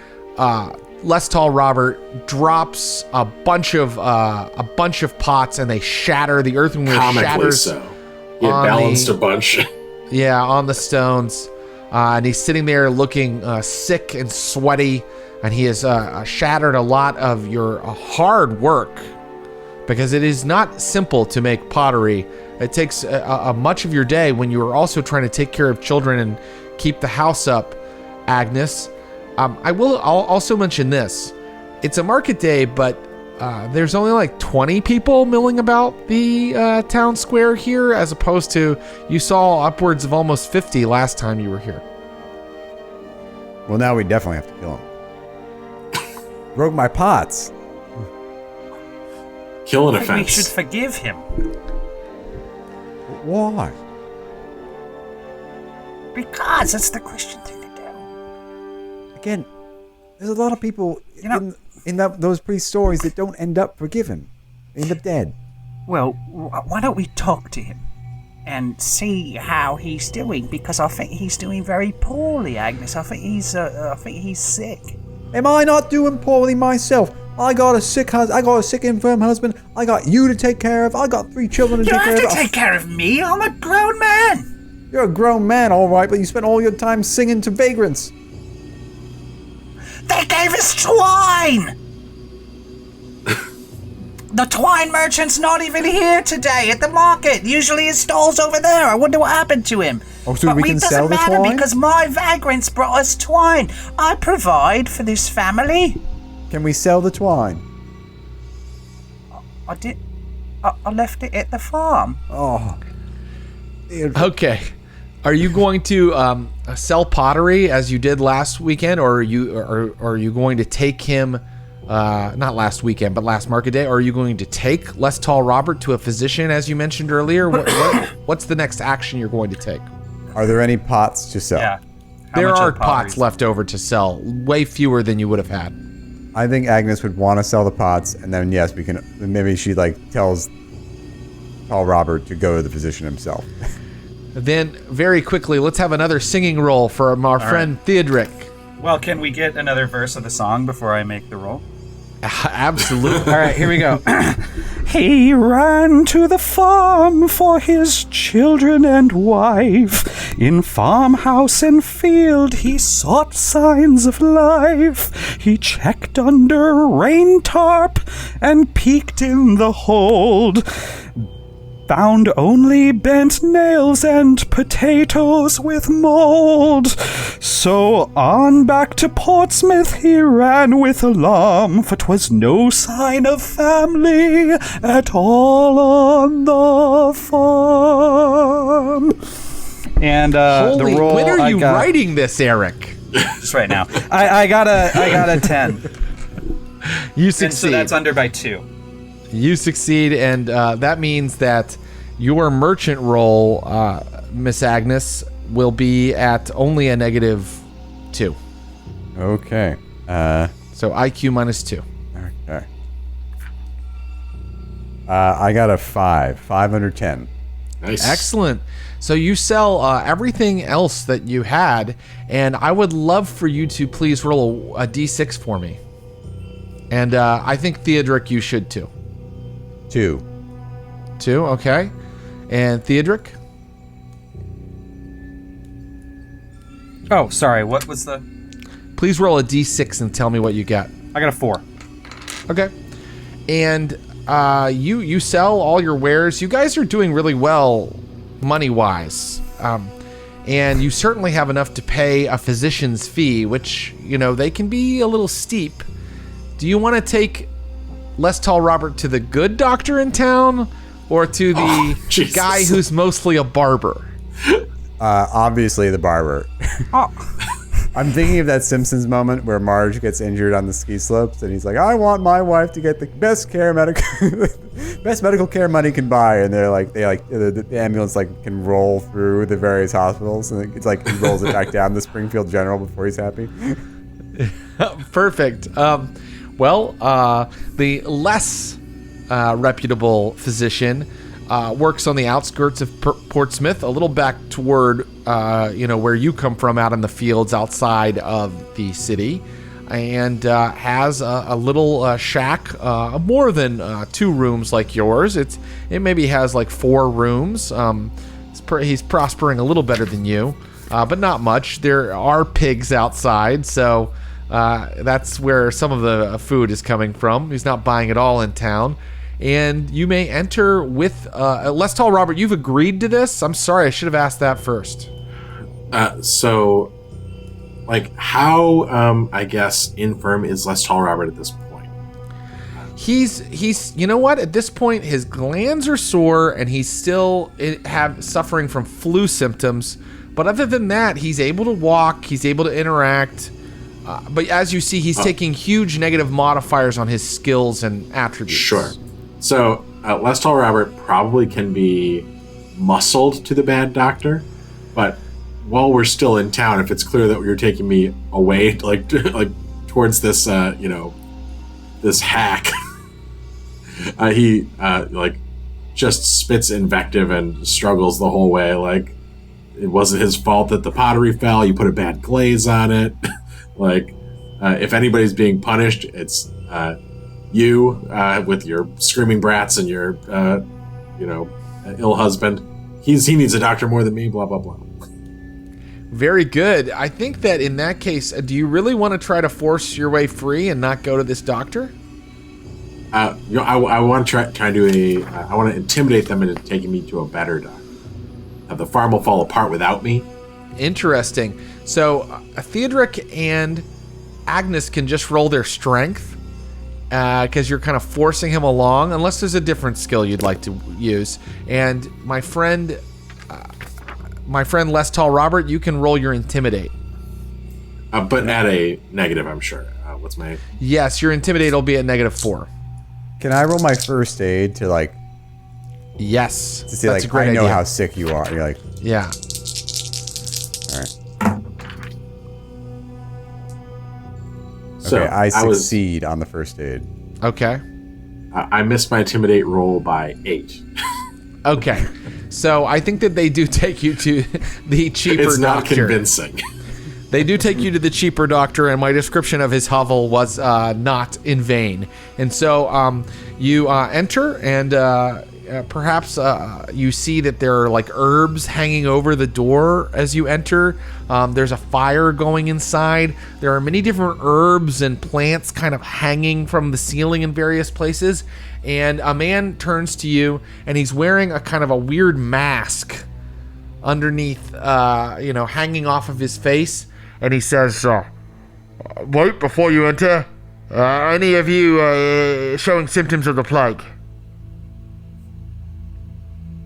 Les Tall Robert drops a bunch of pots and they shatter. The earthenware Comically shatters. so. He had on balanced the- a bunch. Yeah, on the stones. And he's sitting there looking sick and sweaty. And he has shattered a lot of your hard work. Because it is not simple to make pottery. It takes a much of your day when you are also trying to take care of children and keep the house up, Agnes. I'll also mention this. It's a market day, but there's only like 20 people milling about the town square here, as opposed to you saw upwards of almost 50 last time you were here. Well, now we definitely have to kill him. Broke my pots. Kill an I think we offense. should forgive him. Why? Because it's the Christian thing to do. Again, there's a lot of people You know- in those priest stories that don't end up forgiven. End up dead. Well, why don't we talk to him and see how he's doing? Because I think he's doing very poorly, Agnes. I think he's sick. Am I not doing poorly myself? I got a sick husband. I got a sick, infirm husband. I got you to take care of. I got 3 children to You take don't care have of. to take care of me. I'm a grown man. You're a grown man, all right, but you spent all your time singing to vagrants. They gave us twine. The twine merchant's not even here today at the market. Usually his stall's over there. I wonder what happened to him. Oh, so we can sell the doesn't matter twine? because my vagrants brought us twine. I provide for this family. Can we sell the twine? I did. I left it at the farm. Oh. Okay. Are you going to sell pottery as you did last weekend, or are you going to take him not last weekend, but last market day. Are you going to take Less Tall Robert to a physician, as you mentioned earlier? What's the next action you're going to take? Are there any pots to sell? Yeah. There are pots left over to sell, way fewer than you would have had. I think Agnes would want to sell the pots, and then yes, we can. Maybe she tells Tall Robert to go to the physician himself. Then, very quickly, let's have another singing roll for our friend Theodric. Well, can we get another verse of the song before I make the roll? Absolutely. All right, here we go. He ran to the farm for his children and wife. In farmhouse and field he sought signs of life. He checked under rain tarp and peeked in the hold. Found only bent nails and potatoes with mold. So on back to Portsmouth he ran with alarm, for 'twas no sign of family at all on the farm. And Holy, the roll. when are you writing this, Erik? Just right now. I got a 10. You succeed. And so that's under by 2. You succeed, and that means that your merchant roll, Miss Agnes, will be at only a -2. Okay. So IQ -2. Okay. I got a 5 under 10. Nice. Excellent. So you sell everything else that you had, and I would love for you to please roll a D6 for me. And I think Theodric, you should too. 2. 2, okay. And Theodric? Oh, sorry. What was the... Please roll a D6 and tell me what you get. I got a 4. Okay. And you sell all your wares. You guys are doing really well money-wise. And you certainly have enough to pay a physician's fee, which, they can be a little steep. Do you want to take Less Tall Robert to the good doctor in town, or to the guy who's mostly a barber? Obviously the barber. I'm thinking of that Simpsons moment where Marge gets injured on the ski slopes, and he's like, "I want my wife to get the best medical care money can buy." And the ambulance can roll through the various hospitals, and it's like he rolls it back down to Springfield General before he's happy. Perfect. The less reputable physician works on the outskirts of Portsmouth, a little back toward, where you come from, out in the fields outside of the city, and has a little shack, more than 2 rooms like yours. It maybe has 4 rooms. He's prospering a little better than you, but not much. There are pigs outside, so that's where some of the food is coming from. He's not buying it all in town. And you may enter with Less Tall Robert. You've agreed to this? I'm sorry, I should have asked that first. So, how, I guess, infirm is Less Tall Robert at this point? He's you know what? At this point, his glands are sore, and he's still suffering from flu symptoms. But other than that, he's able to walk, he's able to interact. But as you see, he's taking huge negative modifiers on his skills and attributes. Sure. So, Less Tall Robert probably can be muscled to the bad doctor, but while we're still in town, if it's clear that you're taking me away, towards this, this hack, he, just spits invective and struggles the whole way. It wasn't his fault that the pottery fell. You put a bad glaze on it. If anybody's being punished, it's you with your screaming brats and your ill husband. He needs a doctor more than me. Blah blah blah. Very good. I think that in that case, do you really want to try to force your way free and not go to this doctor? I want to try to I want to intimidate them into taking me to a better doctor. The farm will fall apart without me. Interesting. So Theodric and Agnes can just roll their strength, because you're kind of forcing him along, unless there's a different skill you'd like to use. And my friend Less Tall Robert, you can roll your intimidate. But at a negative, I'm sure. What's my... Yes, your intimidate will be at -4. Can I roll my first aid to like Yes. to see That's like a great I know idea. how sick you are? You're like, Yeah. all right. So Okay, I succeed on the first aid. Okay. I missed my intimidate roll by 8. Okay. So I think that they do take you to the cheaper It's not doctor. convincing. They do take you to the cheaper doctor, and my description of his hovel was not in vain. And so you enter, and perhaps you see that there are like herbs hanging over the door as you enter. There's a fire going inside. There are many different herbs and plants kind of hanging from the ceiling in various places. And a man turns to you, and he's wearing a kind of a weird mask underneath, hanging off of his face. And he says, wait, before you enter, any of you showing symptoms of the plague?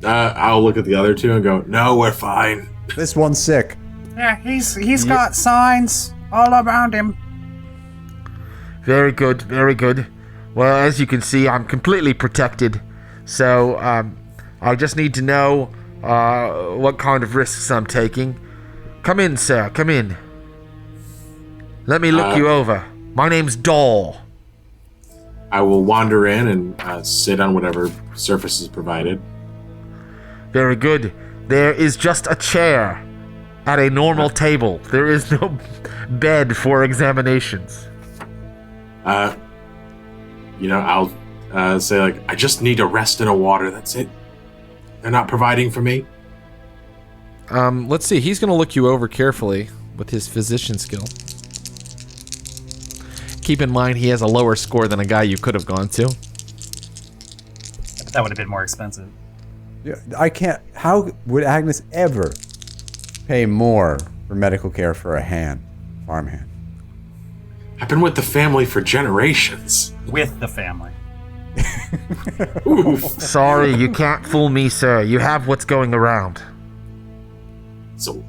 I'll look at the other two and go, no, we're fine. This one's sick. Yeah, he's got signs all around him. Very good, very good. Well, as you can see, I'm completely protected. So I just need to know what kind of risks I'm taking. Come in, sir, come in. Let me look you over. My name's Doll. I will wander in and sit on whatever surface is provided. Very good. There is just a chair at a normal table. There is no bed for examinations. I'll say, like, I just need a rest and a water. That's it. They're not providing for me. Let's see. He's going to look you over carefully with his physician skill. Keep in mind, he has a lower score than a guy you could have gone to. That would have been more expensive. Yeah, I can't. How would Agnes ever pay more for medical care for a farmhand? I've been with the family for generations. With the family. Oof. Sorry, you can't fool me, sir. You have what's going around. So,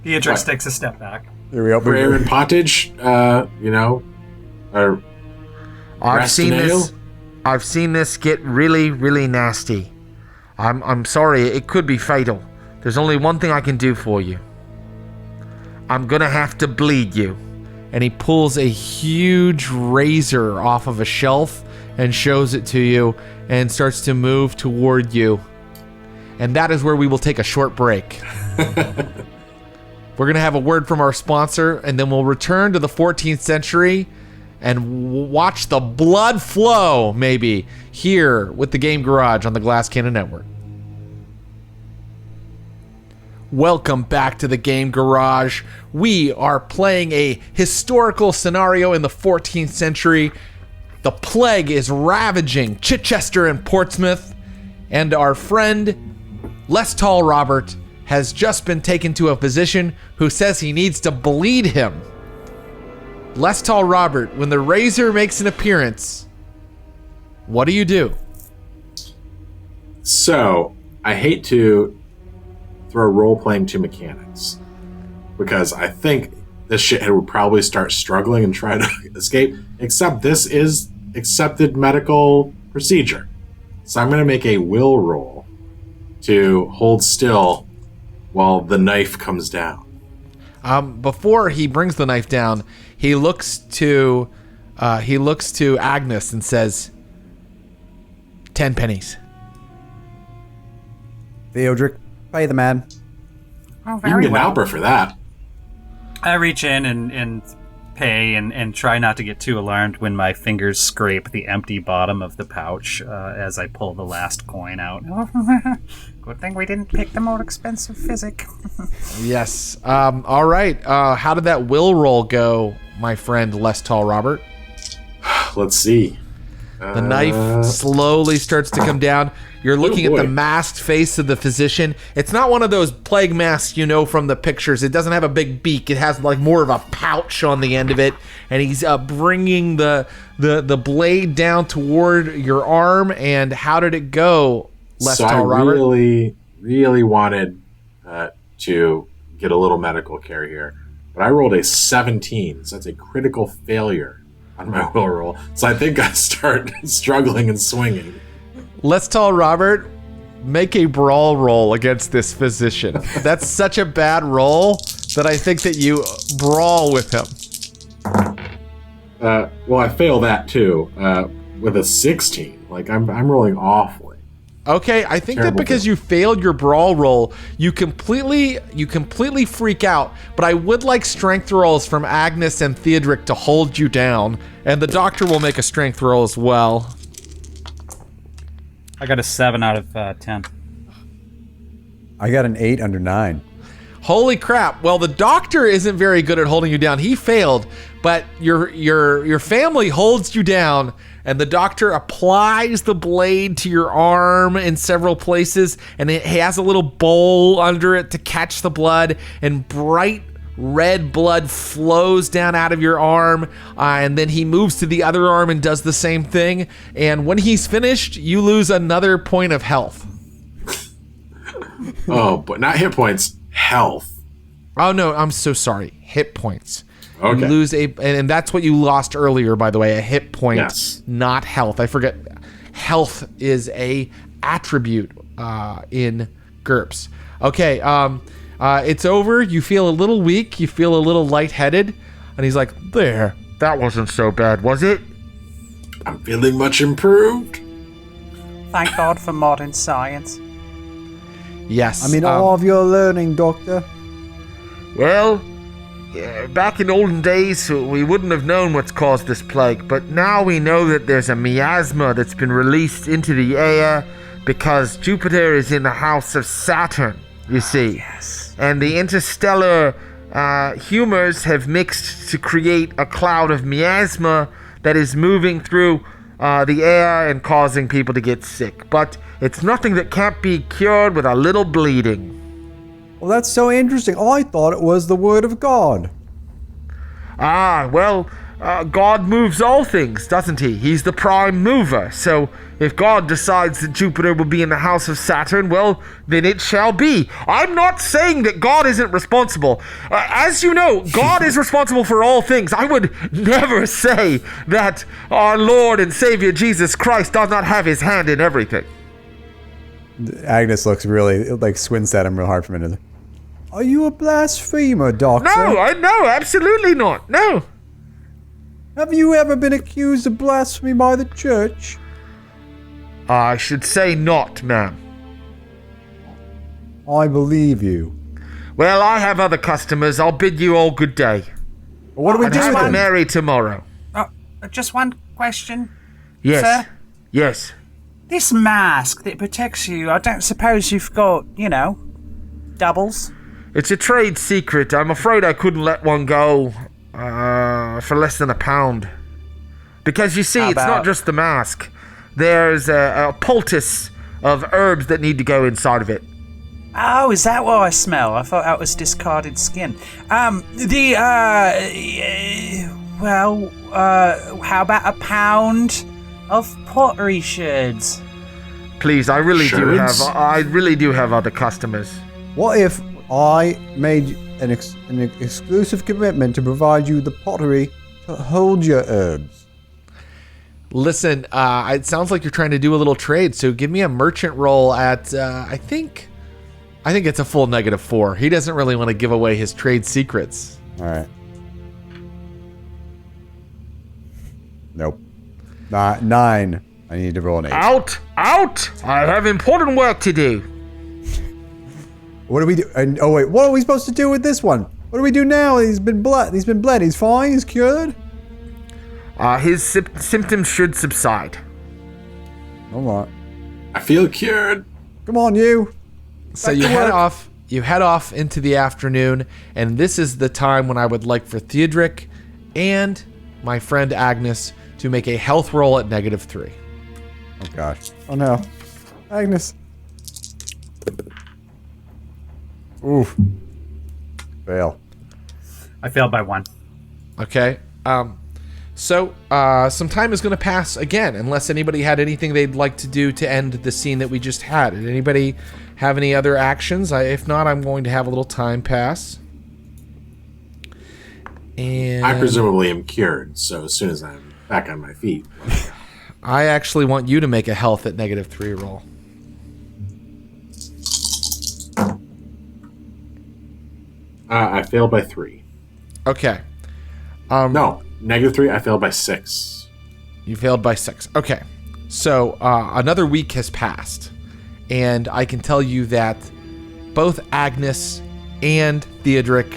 Beatrix What? takes a step back. Here we go. prayer and pottage, or I've rest seen and ale? this. I've seen this get really, really nasty. I'm sorry. It could be fatal. There's only one thing I can do for you. I'm gonna have to bleed you. And he pulls a huge razor off of a shelf and shows it to you and starts to move toward you. And that is where we will take a short break. We're going to have a word from our sponsor, and then we'll return to the 14th century and watch the blood flow, maybe, here with the Game Garage on the Glass Cannon Network. Welcome back to the Game Garage. We are playing a historical scenario in the 14th century. The plague is ravaging Chichester and Portsmouth, and our friend, Less Tall Robert, has just been taken to a physician who says he needs to bleed him. Less Tall Robert, when the razor makes an appearance, what do you do? So, I hate to throw role-playing to mechanics, because I think this shithead would probably start struggling and try to escape, except this is accepted medical procedure. So I'm going to make a will roll to hold still while the knife comes down. Before he brings the knife down, he looks to Agnes and says, 10 pennies. Theodric, pay the man. Oh, You can very get an well. Alper for that. I reach in and pay and try not to get too alarmed when my fingers scrape the empty bottom of the pouch as I pull the last coin out. Good thing we didn't pick the more expensive physic. Yes. All right. How did that will roll go, my friend Less Tall Robert? Let's see. The knife slowly starts to come down. You're looking at the boy. masked face of the physician. It's not one of those plague masks you know from the pictures. It doesn't have a big beak. It has like more of a pouch on the end of it. And he's bringing the blade down toward your arm. And how did it go, Less So Tall I Robert? really wanted to get a little medical care here, but I rolled a 17, so that's a critical failure on my will roll. So I think I start struggling and swinging. Let's tell Robert, make a brawl roll against this physician. That's such a bad roll that I think that you brawl with him. Well, I fail that too with a 16. Like I'm rolling awfully. Okay, I think Terrible that because deal. you failed your brawl roll, you completely freak out. But I would like strength rolls from Agnes and Theodric to hold you down, and the doctor will make a strength roll as well. I got a 7 out of 10. I got an 8 under 9. Holy crap! Well, the doctor isn't very good at holding you down. He failed, but your family holds you down, and the doctor applies the blade to your arm in several places, and it has a little bowl under it to catch the blood, and bright red blood flows down out of your arm, and then he moves to the other arm and does the same thing. And when he's finished, you lose another point of health. Oh, but not hit points. Health. Oh no, I'm so sorry. Hit points. Okay. You lose and that's what you lost earlier, by the way, a hit point, Yes. not health. I forget. Health is a attribute in GURPS. Okay, it's over. You feel a little weak. You feel a little lightheaded, and he's like, "There, that wasn't so bad, was it?" I'm feeling much improved. Thank God for modern science. Yes. I mean, all of your learning, Doctor. Well, back in olden days, we wouldn't have known what's caused this plague, but now we know that there's a miasma that's been released into the air because Jupiter is in the house of Saturn, you see. Yes. And the interstellar humors have mixed to create a cloud of miasma that is moving through the air and causing people to get sick. But it's nothing that can't be cured with a little bleeding. Well, that's so interesting. I thought it was the word of God. God moves all things, doesn't he? He's the prime mover. So if God decides that Jupiter will be in the house of Saturn, well, then it shall be. I'm not saying that God isn't responsible. As you know, God is responsible for all things. I would never say that our Lord and Savior Jesus Christ does not have his hand in everything. Agnes looks really, like, squints at him real hard for a minute. Are you a blasphemer, Doctor? No, absolutely not. No. Have you ever been accused of blasphemy by the church? I should say not, ma'am. I believe you. Well, I have other customers. I'll bid you all good day. What do we And do have with a him? merry tomorrow. Just one question. Yes. Sir? Yes. This mask that protects you, I don't suppose you've got, doubles? It's a trade secret. I'm afraid I couldn't let one go for less than £1. Because you see, it's not just the mask. There's a poultice of herbs that need to go inside of it. Oh, is that what I smell? I thought that was discarded skin. How about £1 of pottery shards? Please, I really Shards? do have other customers. What if I made an exclusive commitment to provide you the pottery to hold your herbs? Listen, it sounds like you're trying to do a little trade, so give me a merchant roll at, I think it's a full -4. He doesn't really want to give away his trade secrets. All right. Nope. 9. I need to roll an 8. Out! I have important work to do. What do we do? Oh wait, what are we supposed to do with this one? What do we do now? He's been bled. He's fine. He's cured. His symptoms should subside. All right. I feel cured. Come on, you. So Back you to head work. off. You head off into the afternoon, and this is the time when I would like for Theodric and my friend Agnes to make a health roll at -3. Oh gosh. Oh no. Agnes. Oof. Fail. I failed by 1. Okay. So some time is going to pass again, unless anybody had anything they'd like to do to end the scene that we just had. Did anybody have any other actions? If not, I'm going to have a little time pass. And I presumably am cured, so as soon as I'm back on my feet. I actually want you to make a health at -3 roll. I failed by 3. Okay. No, -3. I failed by 6. You failed by 6. Okay. So another week has passed, and I can tell you that both Agnes and Theodric,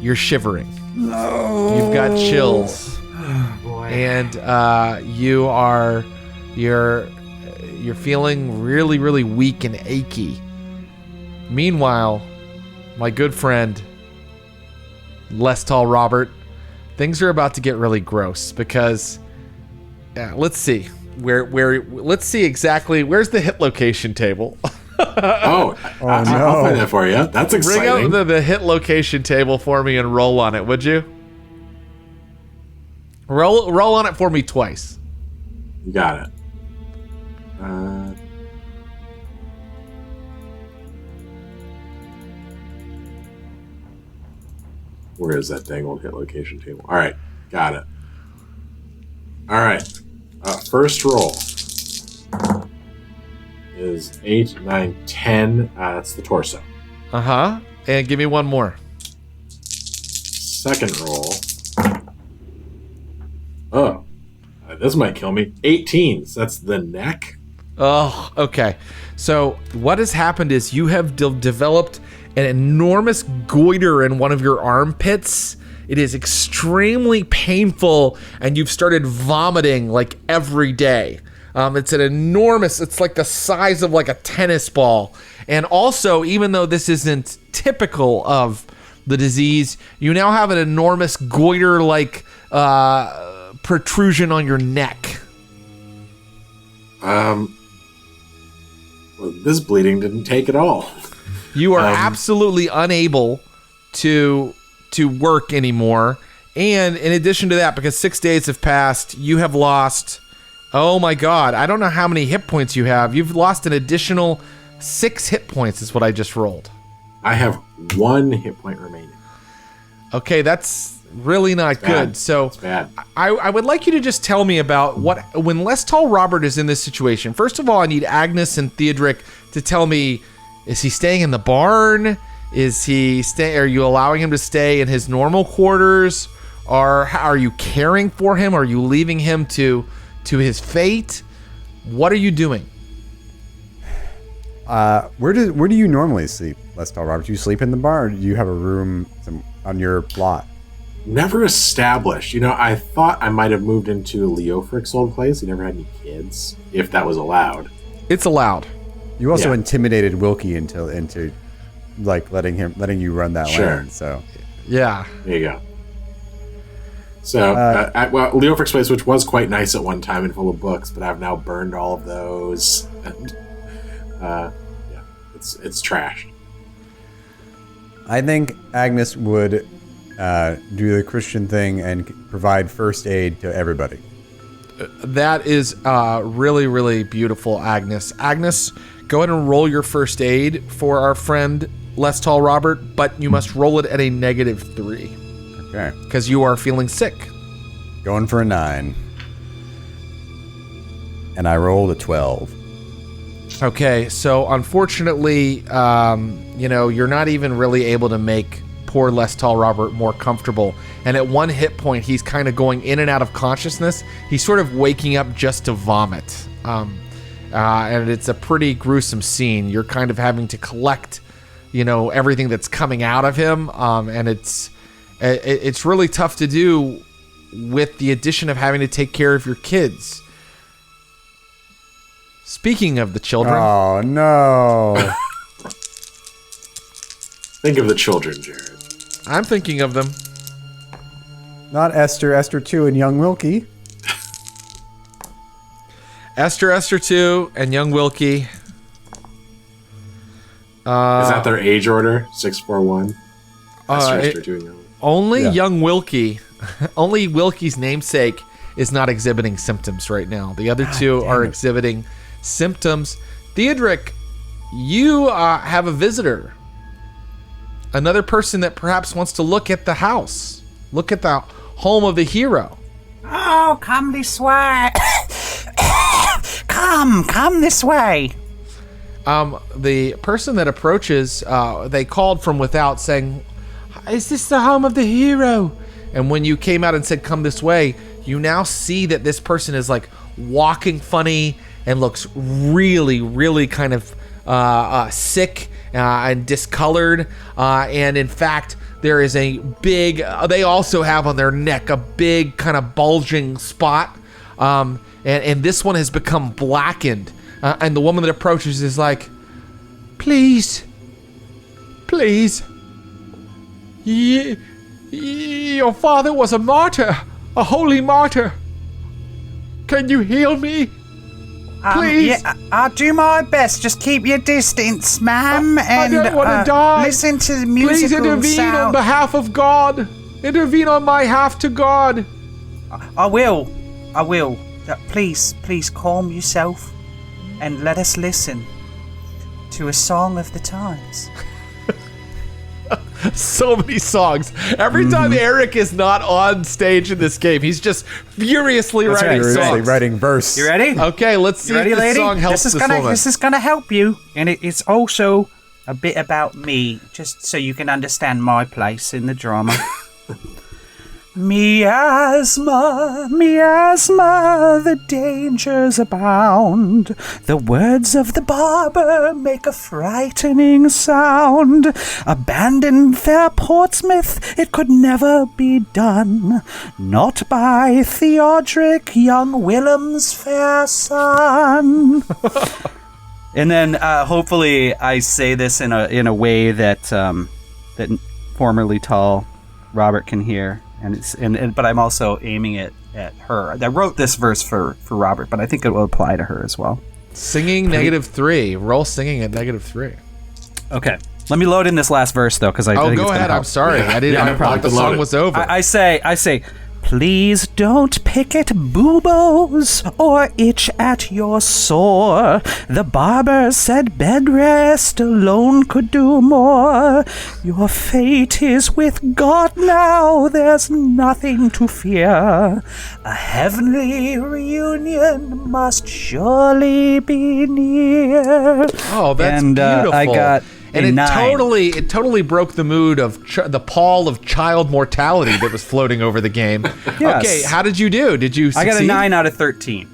you're shivering. No. You've got chills. Oh, boy. And you're feeling really, really weak and achy. Meanwhile, my good friend, Less Tall Robert, things are about to get really gross because let's see let's see exactly where's the hit location table. I'll find that for you. That's exciting. Bring out the hit location table for me and roll on it, would you? Roll on it for me twice. You got it. Where is that dang old hit location table? All right, got it. All right, first roll is 8, 9, 10. That's the torso. And give me one more. Second roll. Oh, this might kill me. 18. So that's the neck. Oh, okay. So what has happened is you have developed an enormous goiter in one of your armpits. It is extremely painful, and you've started vomiting like every day. It's an enormous, it's like the size of like a tennis ball. And also, even though this isn't typical of the disease, you now have an enormous goiter-like protrusion on your neck. Well, this bleeding didn't take at all. You are absolutely unable to work anymore. And in addition to that, because 6 days have passed, you have lost, oh my God, I don't know how many hit points you have. You've lost an additional 6 hit points is what I just rolled. I have 1 hit point remaining. Okay, that's really not good. So it's bad. I would like you to just tell me about when Less Tall Robert is in this situation. First of all, I need Agnes and Theodric to tell me, is he staying in the barn? Are you allowing him to stay in his normal quarters? Or are you caring for him? Are you leaving him to his fate? What are you doing? Where do you normally sleep, Less Tall Robert? Do you sleep in the barn, or do you have a room on your plot? Never established. I thought I might have moved into Leofric's old place. He never had any kids, if that was allowed. It's allowed. You also intimidated Wilkie into like letting you run that land. So yeah, there you go. So Leofric's place, which was quite nice at one time and full of books, but I've now burned all of those, and it's trashed. I think Agnes would do the Christian thing and provide first aid to everybody. That is really, really beautiful, Agnes. Agnes, go ahead and roll your first aid for our friend Less Tall Robert, but you must roll it at a -3. Okay. Because you are feeling sick. Going for a 9. And I rolled a 12. Okay, so unfortunately, you're not even really able to make poor Less Tall Robert more comfortable. And at 1 hit point, he's kind of going in and out of consciousness. He's sort of waking up just to vomit. And it's a pretty gruesome scene. You're kind of having to collect, everything that's coming out of him. And it's really tough to do with the addition of having to take care of your kids. Speaking of the children. Oh, no. Think of the children, Jared. I'm thinking of them. Not Esther 2, and young Wilkie. Esther 2, and young Wilkie. Is that their age order? 6, 4, 1? Esther 2, and young. Only young Wilkie. Only Wilkie's namesake is not exhibiting symptoms right now. The other two are exhibiting symptoms. Theodric, you have a visitor. Another person that perhaps wants to look at the house. Look at the home of the hero. Oh, come this way. Come this way. The person that approaches, they called from without saying, "Is this the home of the hero?" And when you came out and said, "Come this way," you now see that this person is like walking funny and looks really, really kind of sick and discolored. And in fact, there is a big, they also have on their neck a big kind of bulging spot. And this one has become blackened. And the woman that approaches is like, please, your father was a martyr, a holy martyr. Can you heal me? Please. Yeah, I'll do my best. Just keep your distance, ma'am, I don't want to die. Listen to the musical Please intervene sound. on behalf of God. Intervene on my behalf to God. I will. Please calm yourself and let us listen to a song of the times. So many songs. Every time Erik is not on stage in this game, he's just furiously writing songs. Writing verse. You ready? Okay, let's see if this song helps this woman. This is gonna help you, and it's also a bit about me, just so you can understand my place in the drama. Miasma, the dangers abound. The words of the barber make a frightening sound. Abandon fair Portsmouth, it could never be done. Not by Theodoric, young Willem's fair son. And then hopefully I say this in a way that that formerly tall Robert can hear. But I'm also aiming it at her. I wrote this verse for Robert, but I think it will apply to her as well. Singing -3. Roll singing at -3. Okay. Let me load in this last verse though, because I think go it's ahead. help. I'm sorry. I thought the song was over. I say, please don't pick at boobos or itch at your sore. The barber said bed rest alone could do more. Your fate is with God now, there's nothing to fear. A heavenly reunion must surely be near. Oh, that's beautiful. I got and it 9. totally broke the mood of the pall of child mortality that was floating over the game. Yes. Okay, how did you do? Did you succeed? I got a 9 out of 13.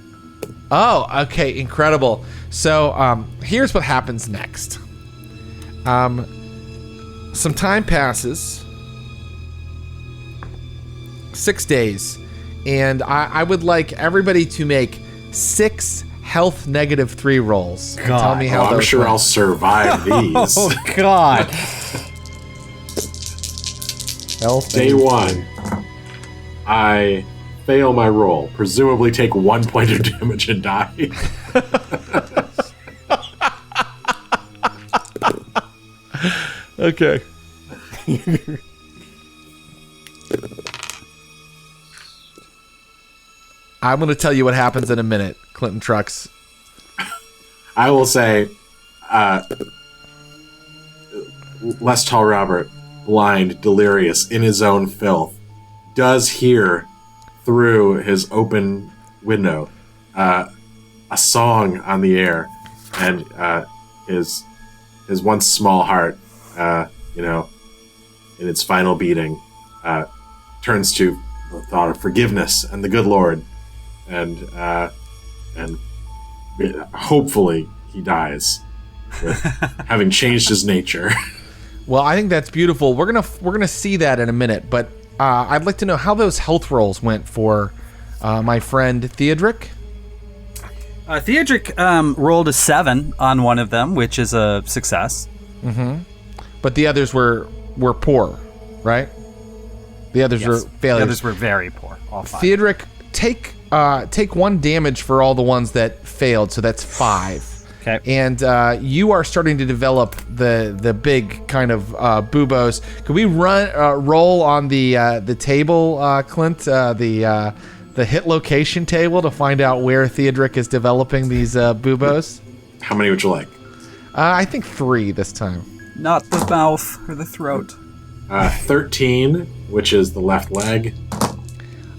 Oh, okay, incredible. So here's what happens next. Some time passes. 6 days. And I would like everybody to make 6 health -3 rolls. God. Tell me how those I'm sure went. I'll survive these. Oh, God. Health. Day 1, I fail my roll, presumably take 1 point of damage and die. Okay. I'm going to tell you what happens in a minute, Clinton Trucks. I will say, less tall Robert, blind, delirious, in his own filth, does hear through his open window a song on the air, and his once small heart, in its final beating, turns to the thought of forgiveness and the good Lord, and hopefully he dies with having changed his nature. Well, I think that's beautiful. We're gonna see that in a minute, but I'd like to know how those health rolls went for my friend Theodoric. Theodoric rolled a 7 on one of them, which is a success. Mm-hmm. But the others were poor, right? The others were failures. The others were very poor. All 5. Theodoric, take 1 damage for all the ones that failed, so that's 5. Okay. And you are starting to develop the big kind of buboes. Could we roll on the table, Clint? The hit location table to find out where Theodoric is developing these buboes? How many would you like? I think 3 this time. Not the mouth or the throat. 13, which is the left leg.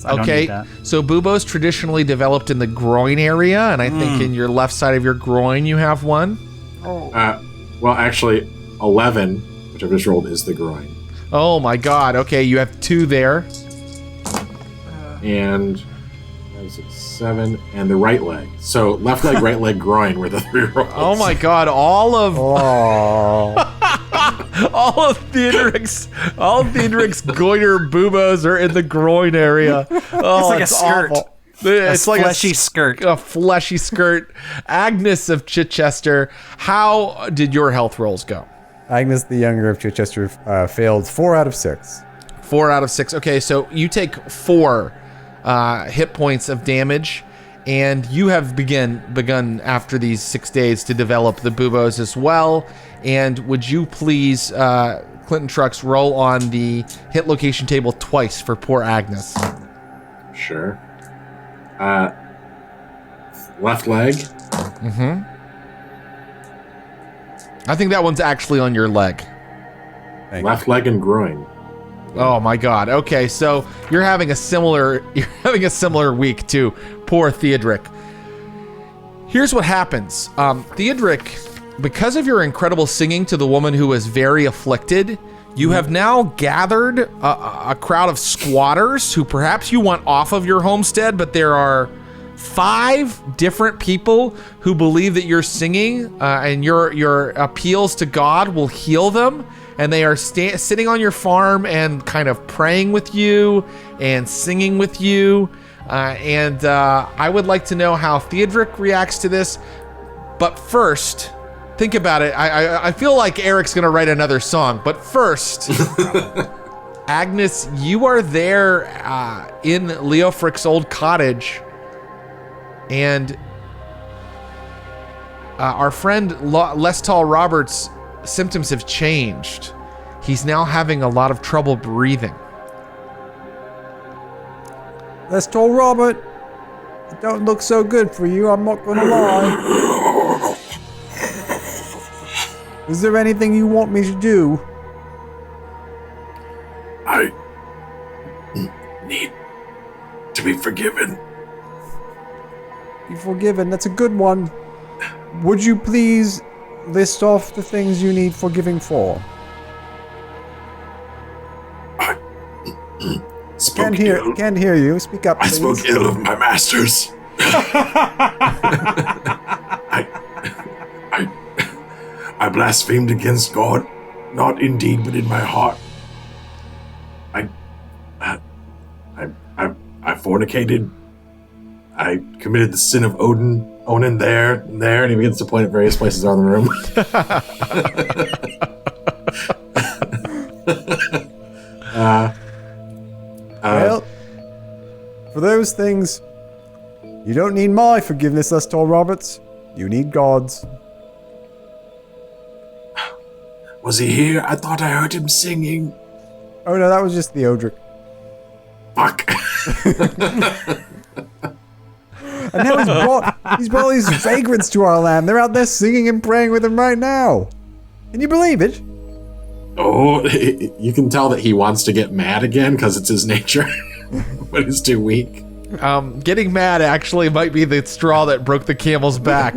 I don't need that. So buboes traditionally developed in the groin area, and I think in your left side of your groin you have one. Well, actually, 11, which I've just rolled, is the groin. Oh my god, okay, you have 2 there. And 7, and the right leg. So left leg, right leg, groin were the 3 rolls. Oh my god, all of Theodoric's goiter buboes are in the groin area. Oh, It's like a skirt. awful. It's like fleshy skirt. A fleshy skirt. Agnes of Chichester, how did your health rolls go? Agnes the Younger of Chichester failed 4 out of 6. 4 out of 6. Okay, so you take 4 hit points of damage, and you have begun after these 6 days to develop the buboes as well. And would you please, Clinton Trucks, roll on the hit location table twice for poor Agnes? Sure. Left leg. Mm-hmm. I think that one's actually on your leg. Left leg and groin. Oh my god. Okay, so you're having a similar week too. Poor Theodric. Here's what happens. Theodric, because of your incredible singing to the woman who was very afflicted, you have now gathered a crowd of squatters who perhaps you want off of your homestead, but there are 5 different people who believe that your singing and your appeals to God will heal them. And they are sitting on your farm and kind of praying with you and singing with you. And I would like to know how Theodric reacts to this. But first, think about it. I feel like Eric's going to write another song. But first, Agnes, you are there in Leofric's old cottage. And our friend Lestall Roberts' symptoms have changed. He's now having a lot of trouble breathing. Lestall Robert, it don't look so good for you, I'm not gonna lie. Is there anything you want me to do? I need to be forgiven. Be forgiven, that's a good one. Would you please list off the things you need forgiving for? Spoke ill. Can't hear you. Speak up, please. I spoke ill of my masters. I blasphemed against God, not in deed but in my heart. I fornicated. I committed the sin of Onan there, and he begins to point at various places around the room. Well, for those things, you don't need my forgiveness, Lestall Roberts. You need God's. Was he here? I thought I heard him singing. Oh no, that was just Theodric. Fuck. And now he's brought all these vagrants to our land. They're out there singing and praying with him right now. Can you believe it? Oh, you can tell that he wants to get mad again because it's his nature, but he's too weak. Getting mad actually might be the straw that broke the camel's back.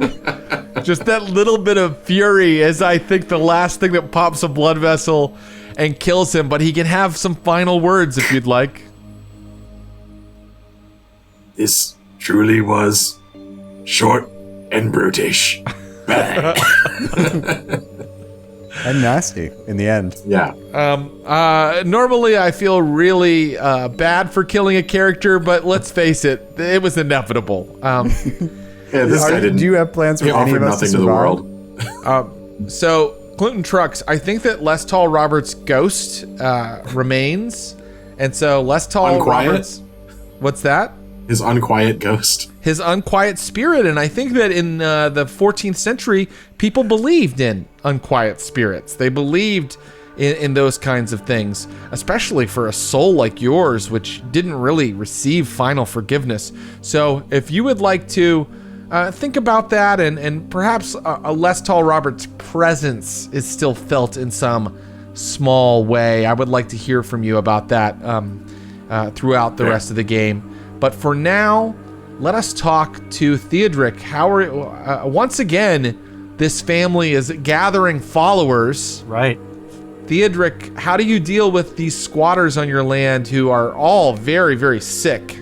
Just that little bit of fury is, I think, the last thing that pops a blood vessel and kills him, but he can have some final words if you'd like. This truly was short and brutish. Bang. And nasty in the end. Yeah. Normally I feel really bad for killing a character, but let's face it, it was inevitable. Yeah, this guy didn't. Do you have plans for He any offered of us to nothing to the survive? world. So, Clinton Trucks, I think that Lestall Roberts' ghost remains, and so Lestall Unquiet? Roberts... What's that? His unquiet ghost. His unquiet spirit, and I think that in the 14th century, people believed in unquiet spirits. They believed in those kinds of things, especially for a soul like yours, which didn't really receive final forgiveness. So if you would like to think about that, and perhaps a less tall Robert's presence is still felt in some small way. I would like to hear from you about that throughout the rest of the game. But for now, let us talk to Theodric. Once again, this family is gathering followers. Right. Theodric, how do you deal with these squatters on your land who are all very, very sick?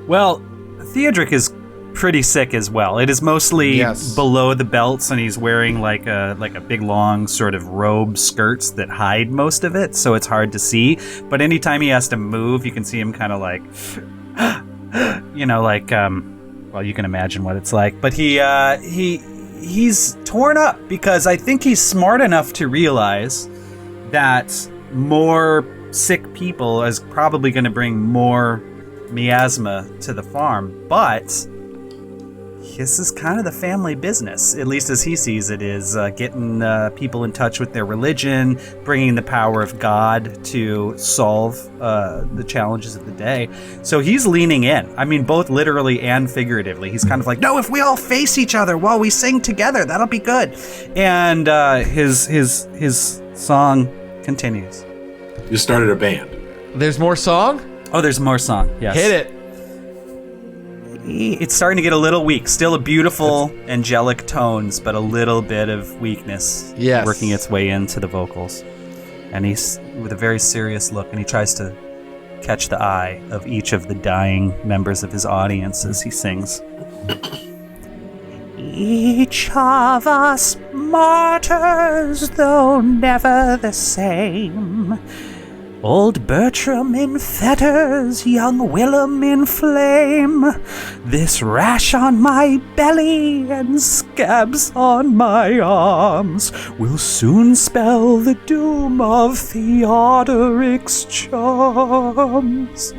Well, Theodric is pretty sick as well. It is mostly below the belts, and he's wearing like a big long sort of robe skirts that hide most of it, so it's hard to see. But anytime he has to move, you can see him kind of like, well, you can imagine what it's like. But he's torn up because I think he's smart enough to realize that more sick people is probably going to bring more miasma to the farm, but this is kind of the family business, at least as he sees it, is getting people in touch with their religion, bringing the power of God to solve the challenges of the day. So he's leaning in. I mean, both literally and figuratively. He's kind of like, no, if we all face each other while we sing together, that'll be good. And his song continues. You started a band. There's more song? Oh, there's more song. Yes. Hit it. It's starting to get a little weak. Still a beautiful, angelic tones, but a little bit of weakness working its way into the vocals. And he's with a very serious look, and he tries to catch the eye of each of the dying members of his audience as he sings. Each of us martyrs, though never the same. Old Bertram in fetters, young Willem in flame. This rash on my belly and scabs on my arms will soon spell the doom of Theodoric's charms.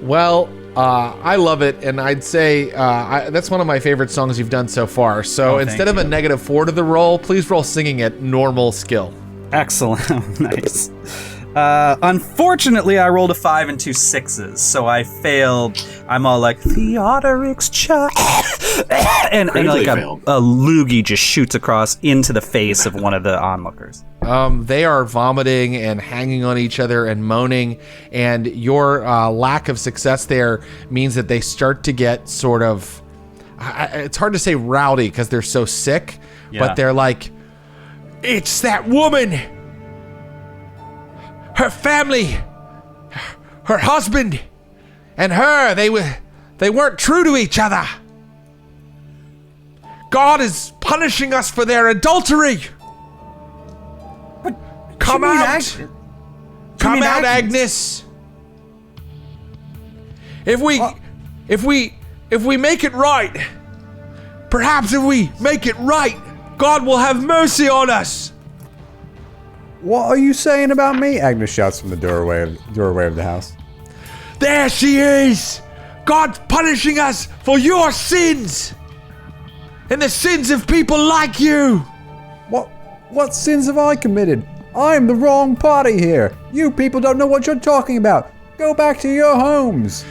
Well, I love it, and I'd say that's one of my favorite songs you've done so far. So instead of a -4 to the roll, please roll singing at normal skill. Excellent. Nice. Unfortunately, I rolled a 5 and 2 6s, so I failed. I'm all like, Theodoric's child. and like a loogie just shoots across into the face of one of the onlookers. They are vomiting and hanging on each other and moaning, and your lack of success there means that they start to get sort of, it's hard to say rowdy because they're so sick, but they're like, it's that woman! Her family, her husband, and her, they weren't true to each other. God is punishing us for their adultery. Come out. Come out, Agnes. If we make it right, perhaps if we make it right, God will have mercy on us. What are you saying about me? Agnes shouts from the doorway of the house. There she is! God's punishing us for your sins! And the sins of people like you! What sins have I committed? I'm the wrong party here. You people don't know what you're talking about. Go back to your homes.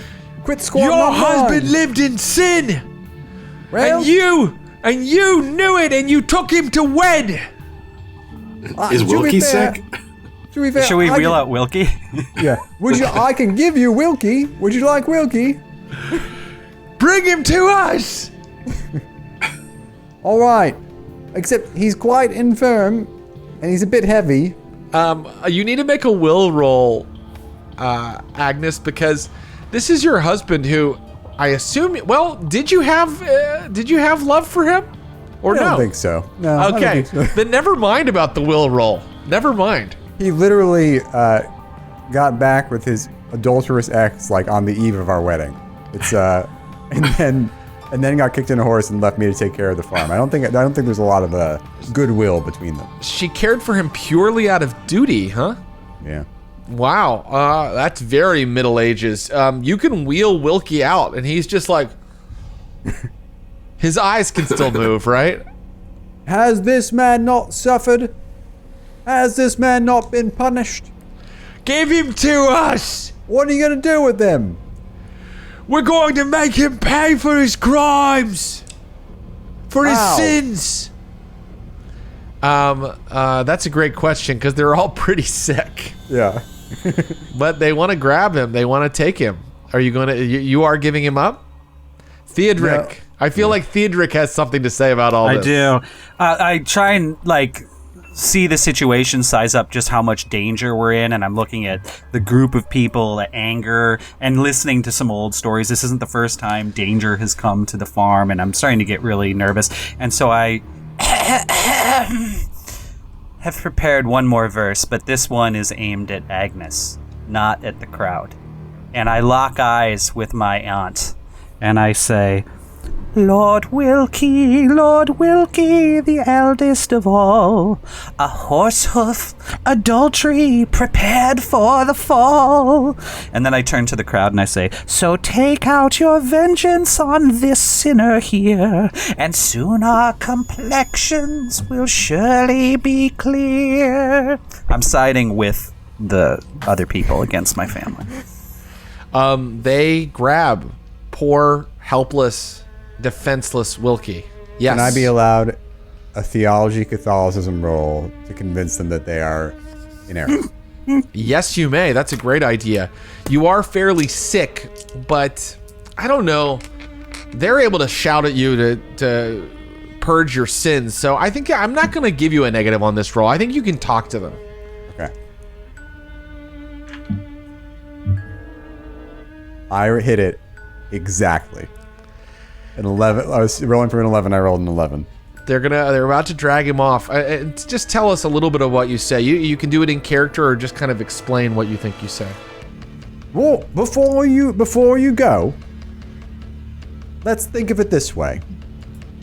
Quit squatting on mine. Your husband lived in sin! Well, and you knew it, and you took him to wed! Is Wilkie sick? Should we wheel out Wilkie? Yeah. I can give you Wilkie. Would you like Wilkie? Bring him to us! All right. Except he's quite infirm, and he's a bit heavy. You need to make a will roll, Agnes, because this is your husband who, I assume. Well, did you have love for him? Or I don't think so. No. Okay. I don't think so. Then never mind about the will roll. Never mind. He literally got back with his adulterous ex like on the eve of our wedding. It's and then got kicked in a horse and left me to take care of the farm. I don't think there's a lot of goodwill between them. She cared for him purely out of duty, huh? Yeah. Wow. That's very Middle Ages. You can wheel Wilkie out, and he's just like. His eyes can still move, right? Has this man not suffered? Has this man not been punished? Give him to us! What are you going to do with them? We're going to make him pay for his crimes, for his sins. That's a great question because they're all pretty sick. Yeah. But they want to grab him. They want to take him. Are you going to? You are giving him up, Theodric? No. I feel like Theodric has something to say about all this. I do. I try and see the situation, size up just how much danger we're in, and I'm looking at the group of people, the anger, and listening to some old stories. This isn't the first time danger has come to the farm, and I'm starting to get really nervous. And so I have prepared one more verse, but this one is aimed at Agnes, not at the crowd. And I lock eyes with my aunt, and I say, Lord Wilkie, the eldest of all, a horsehoof, adultery, prepared for the fall. And then I turn to the crowd and I say, so take out your vengeance on this sinner here, and soon our complexions will surely be clear. I'm siding with the other people against my family. They grab poor, helpless, defenseless Wilkie. Yes. Can I be allowed a theology Catholicism roll to convince them that they are in error? Yes, you may. That's a great idea. You are fairly sick, but I don't know. They're able to shout at you to purge your sins. So I think I'm not going to give you a negative on this roll. I think you can talk to them. Okay. I hit it exactly. An 11. I was rolling for an 11. I rolled an 11. They're about to drag him off. Just tell us a little bit of what you say. You can do it in character or just kind of explain what you think you say. Well, before you go, let's think of it this way.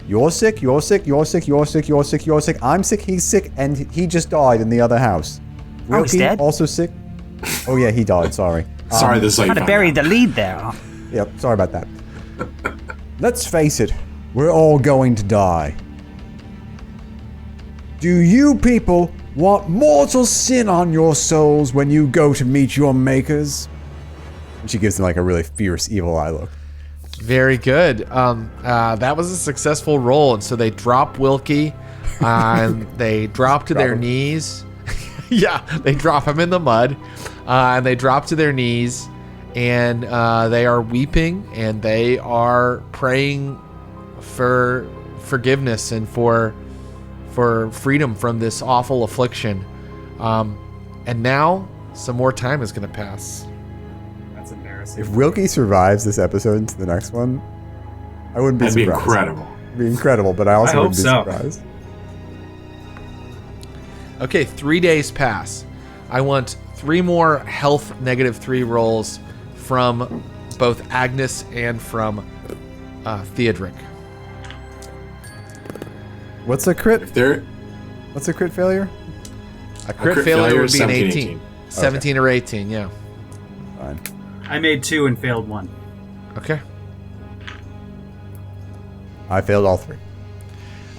You're sick, you're sick, you're sick, you're sick, you're sick, you're sick. I'm sick, he's sick, and he just died in the other house. He's dead? Also sick. Oh yeah, he died, sorry. Sorry, this is how you Trying to bury the lead there. Yep, sorry about that. Let's face it, we're all going to die. Do you people want mortal sin on your souls when you go to meet your makers? And she gives them like a really fierce, evil eye look. Very good. That was a successful roll, and so they drop Wilkie, and they drop to their knees. Yeah, they drop him in the mud, and they drop to their knees, and they are weeping, and they are praying for forgiveness and for freedom from this awful affliction. And now some more time is going to pass. That's embarrassing. If Wilkie survives this episode into the next one, I wouldn't be surprised. That'd be incredible. It'd be incredible, but I also wouldn't be surprised. Okay, 3 days pass. I want 3 more health -3 rolls from both Agnes and from Theodric. What's a crit? There. What's a crit failure? A crit failure would be an 17, 18. 17 or 18, yeah. Fine. I made 2 and failed 1. Okay. I failed all 3.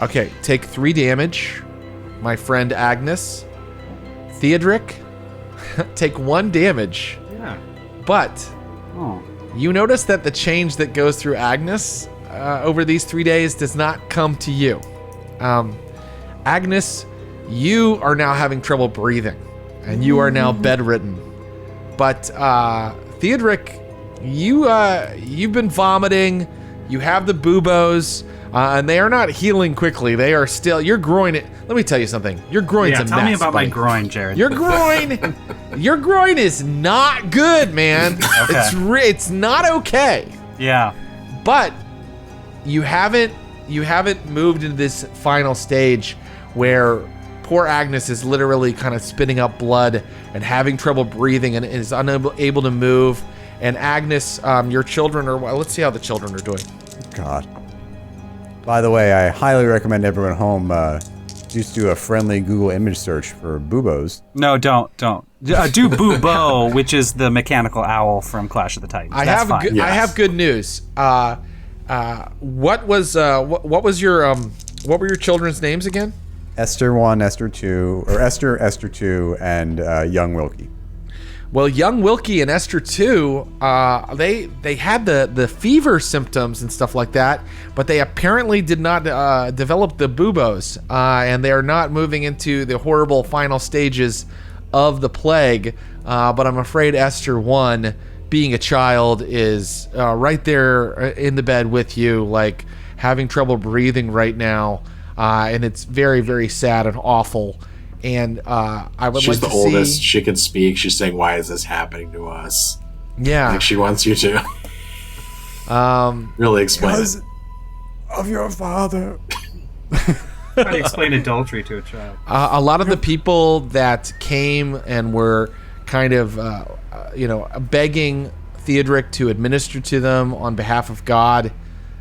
Okay, take 3 damage. My friend Agnes. Theodric, take 1 damage. Yeah. But you notice that the change that goes through Agnes over these 3 days does not come to you. Agnes, you are now having trouble breathing, and you are now bedridden. But Theodric, you've been vomiting. You have the buboes, and they are not healing quickly. They are still. Your groin. Let me tell you something. Your groin's a mess. Tell me about buddy. my groin, Jared. Your groin is not good, man. Okay. It's not okay. Yeah. But you haven't moved into this final stage where poor Agnes is literally kind of spitting up blood and having trouble breathing and is unable to move. And Agnes, your children are. Well, let's see how the children are doing. God. By the way, I highly recommend everyone at home just do a friendly Google image search for buboes. No, don't. Do Bubo, which is the mechanical owl from Clash of the Titans. I have good news. What were your children's names again? Esther 1, Esther 2, or Esther 2, and young Wilkie. Well, young Wilkie and Esther too, they had the fever symptoms and stuff like that, but they apparently did not develop the buboes, and they are not moving into the horrible final stages of the plague. But I'm afraid Esther 1, being a child, is right there in the bed with you, like having trouble breathing right now, and it's very, very sad and awful. And I would She's like to the oldest. see. She can speak. She's saying, "Why is this happening to us?" Yeah. Like she wants you to really explain it. Because of your father. How do you explain adultery to a child? A lot of the people that came and were kind of, begging Theodric to administer to them on behalf of God,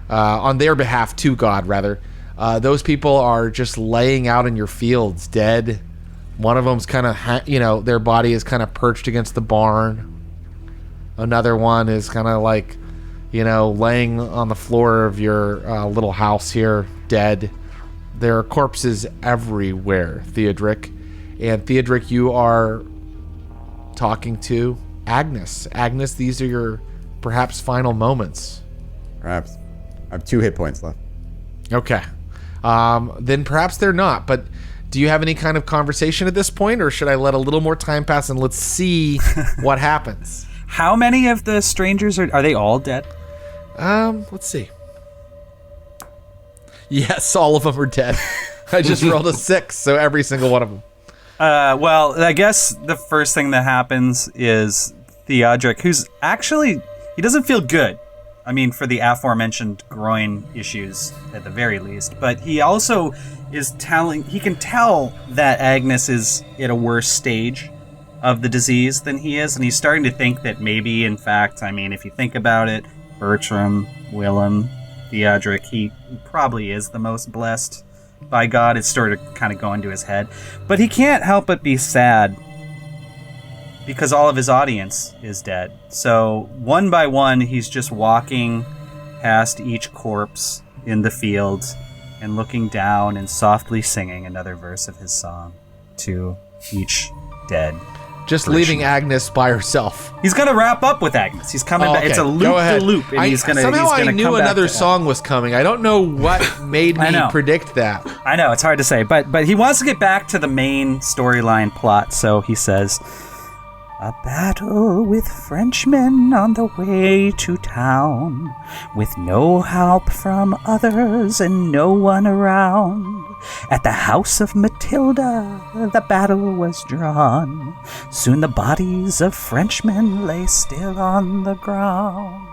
on their behalf to God, rather. Those people are just laying out in your fields, dead. One of them's kind of, their body is kind of perched against the barn. Another one is kind of like, laying on the floor of your little house here, dead. There are corpses everywhere, Theodric. And Theodric, you are talking to Agnes. Agnes, these are your perhaps final moments. Perhaps. I have 2 hit points left. Okay. Then perhaps they're not, but do you have any kind of conversation at this point, or should I let a little more time pass and let's see what happens? How many of the strangers are they all dead? Let's see. Yes, all of them are dead. I just rolled a 6, so every single one of them. Well, I guess the first thing that happens is Theodric, who's actually, he doesn't feel good. I mean, for the aforementioned groin issues at the very least. But he also is he can tell that Agnes is at a worse stage of the disease than he is. And he's starting to think that maybe, in fact, I mean, if you think about it, Bertram, Willem, Theodric, he probably is the most blessed by God. It's sort of kind of going to his head. But he can't help but be sad because all of his audience is dead. So one by one, he's just walking past each corpse in the fields and looking down and softly singing another verse of his song to each dead. Just leaving Agnes by herself. He's going to wrap up with Agnes. He's coming back. It's a loop-de-loop. And he's going to somehow I knew another song was coming. I don't know what made me predict that. I know, it's hard to say. But he wants to get back to the main storyline plot. So he says, a battle with Frenchmen on the way to town, with no help from others and no one around. At the house of Matilda, the battle was drawn. Soon the bodies of Frenchmen lay still on the ground.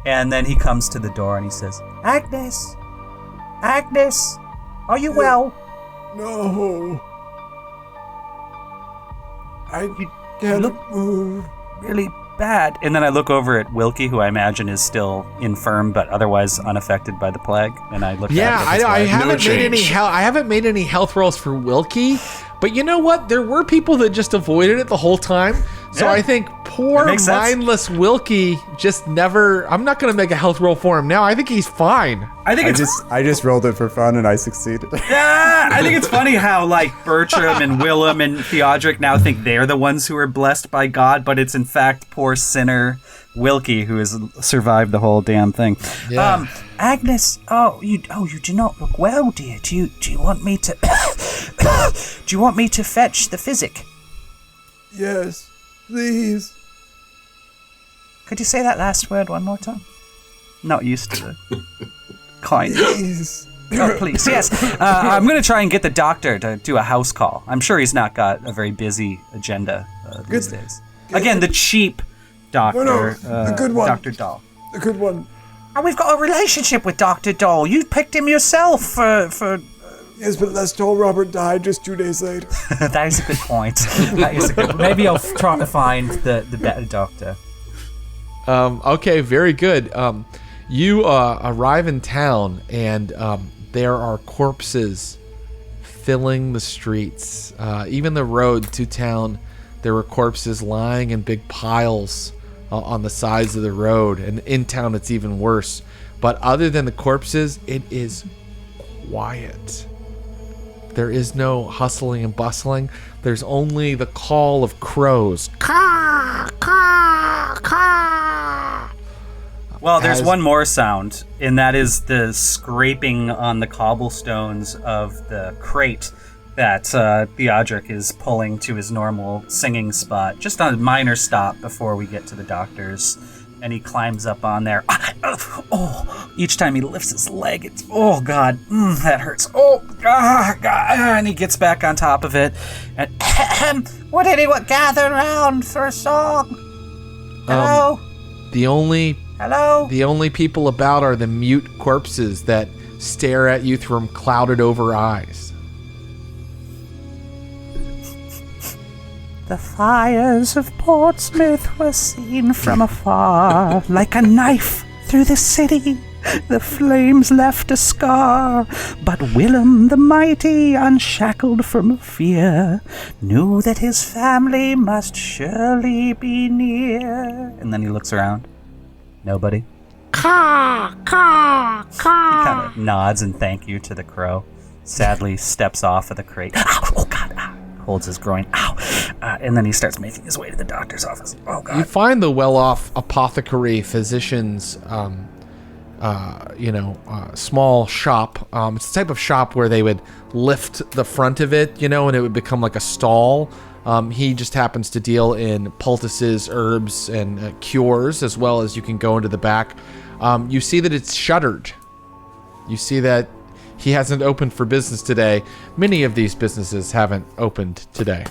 And then he comes to the door and he says, Agnes! Agnes! Are you well? No. You look really bad. And then I look over at Wilkie, who I imagine is still infirm but otherwise unaffected by the plague. And I look at I haven't made any health rolls for Wilkie, but you know what? There were people that just avoided it the whole time. So I think poor mindless Wilkie just never. I'm not going to make a health roll for him now. I think he's fine. I just rolled it for fun and I succeeded. Yeah, I think it's funny how like Bertram and Willem and Theodric now think they're the ones who are blessed by God, but it's in fact poor sinner Wilkie who has survived the whole damn thing. Yeah. Agnes, you do not look well, dear. Do you want me to do you want me to fetch the physic? Yes, please. Could you say that last word one more time? Not used to it. Kind. Please. Oh, please. Yes. I'm going to try and get the doctor to do a house call. I'm sure he's not got a very busy agenda these days. Again, the cheap doctor. The good one. Dr. Dahl. The good one. And we've got a relationship with Dr. Dahl. You picked him yourself for... Yes, but Les Toll Robert died just 2 days later. That is a good point. Maybe I'll try to find the better doctor. Okay, very good. You arrive in town, and there are corpses filling the streets. Even the road to town, there were corpses lying in big piles on the sides of the road. And in town, it's even worse. But other than the corpses, it is quiet. There is no hustling and bustling. There's only the call of crows. Caw, caw, caw. Well, there's one more sound, and that is the scraping on the cobblestones of the crate that Theodric is pulling to his normal singing spot, just on a minor stop before we get to the doctor's. And he climbs up on there. Oh, each time he lifts his leg, it's, oh, God, that hurts. Oh, God. And he gets back on top of it. And, Would anyone gather round for a song? Hello? Hello? The only people about are the mute corpses that stare at you from clouded over eyes. The fires of Portsmouth were seen from afar, like a knife through the city. The flames left a scar, but Willem the Mighty, unshackled from fear, knew that his family must surely be near. and then he looks around. Nobody. Caw, caw, He caw. kind of nods in thank you to the crow. Sadly steps off of the crate. Ow, oh, God. Ow. Holds his groin. Ow. And then he starts making his way to the doctor's office. Oh, God. You find the well-off apothecary physician's, small shop. It's the type of shop where they would lift the front of it, and it would become like a stall. He just happens to deal in poultices, herbs, and cures, as well as you can go into the back. You see that it's shuttered. You see that he hasn't opened for business today. Many of these businesses haven't opened today.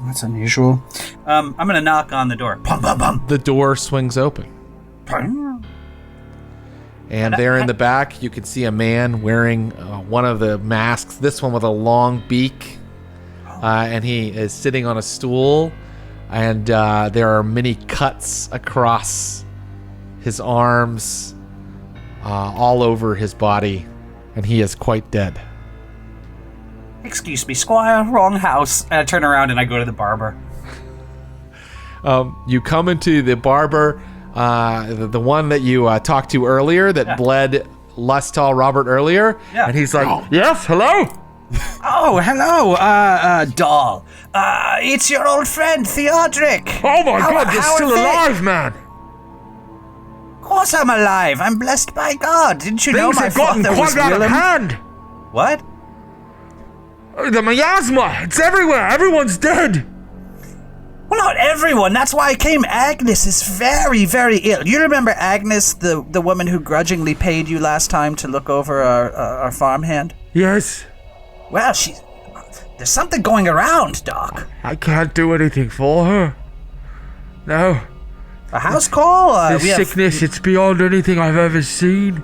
That's unusual. I'm going to knock on the door. Pum, pum, pum. The door swings open. Pum. And there in the back, you can see a man wearing one of the masks, this one with a long beak. And he is sitting on a stool. And there are many cuts across his arms, all over his body. And he is quite dead. Excuse me, Squire, wrong house. And I turn around and I go to the barber. You come into the barber, the one that you talked to earlier that bled Lustall Robert earlier. Yeah. And he's like, yes, hello? Oh, hello, doll. It's your old friend, Theodric. Oh my God, you're how still are things? alive, man. Of course I'm alive. I'm blessed by God. Didn't you know my Things have gotten father was quite out of Willem? hand. What? The miasma, it's everywhere. Everyone's dead. Well, not everyone. That's why I came. Agnes is very, very ill. You remember Agnes, the woman who grudgingly paid you last time to look over our farmhand? Yes. Well, there's something going around, Doc. I can't do anything for her. No. A house call? This sickness, it's beyond anything I've ever seen.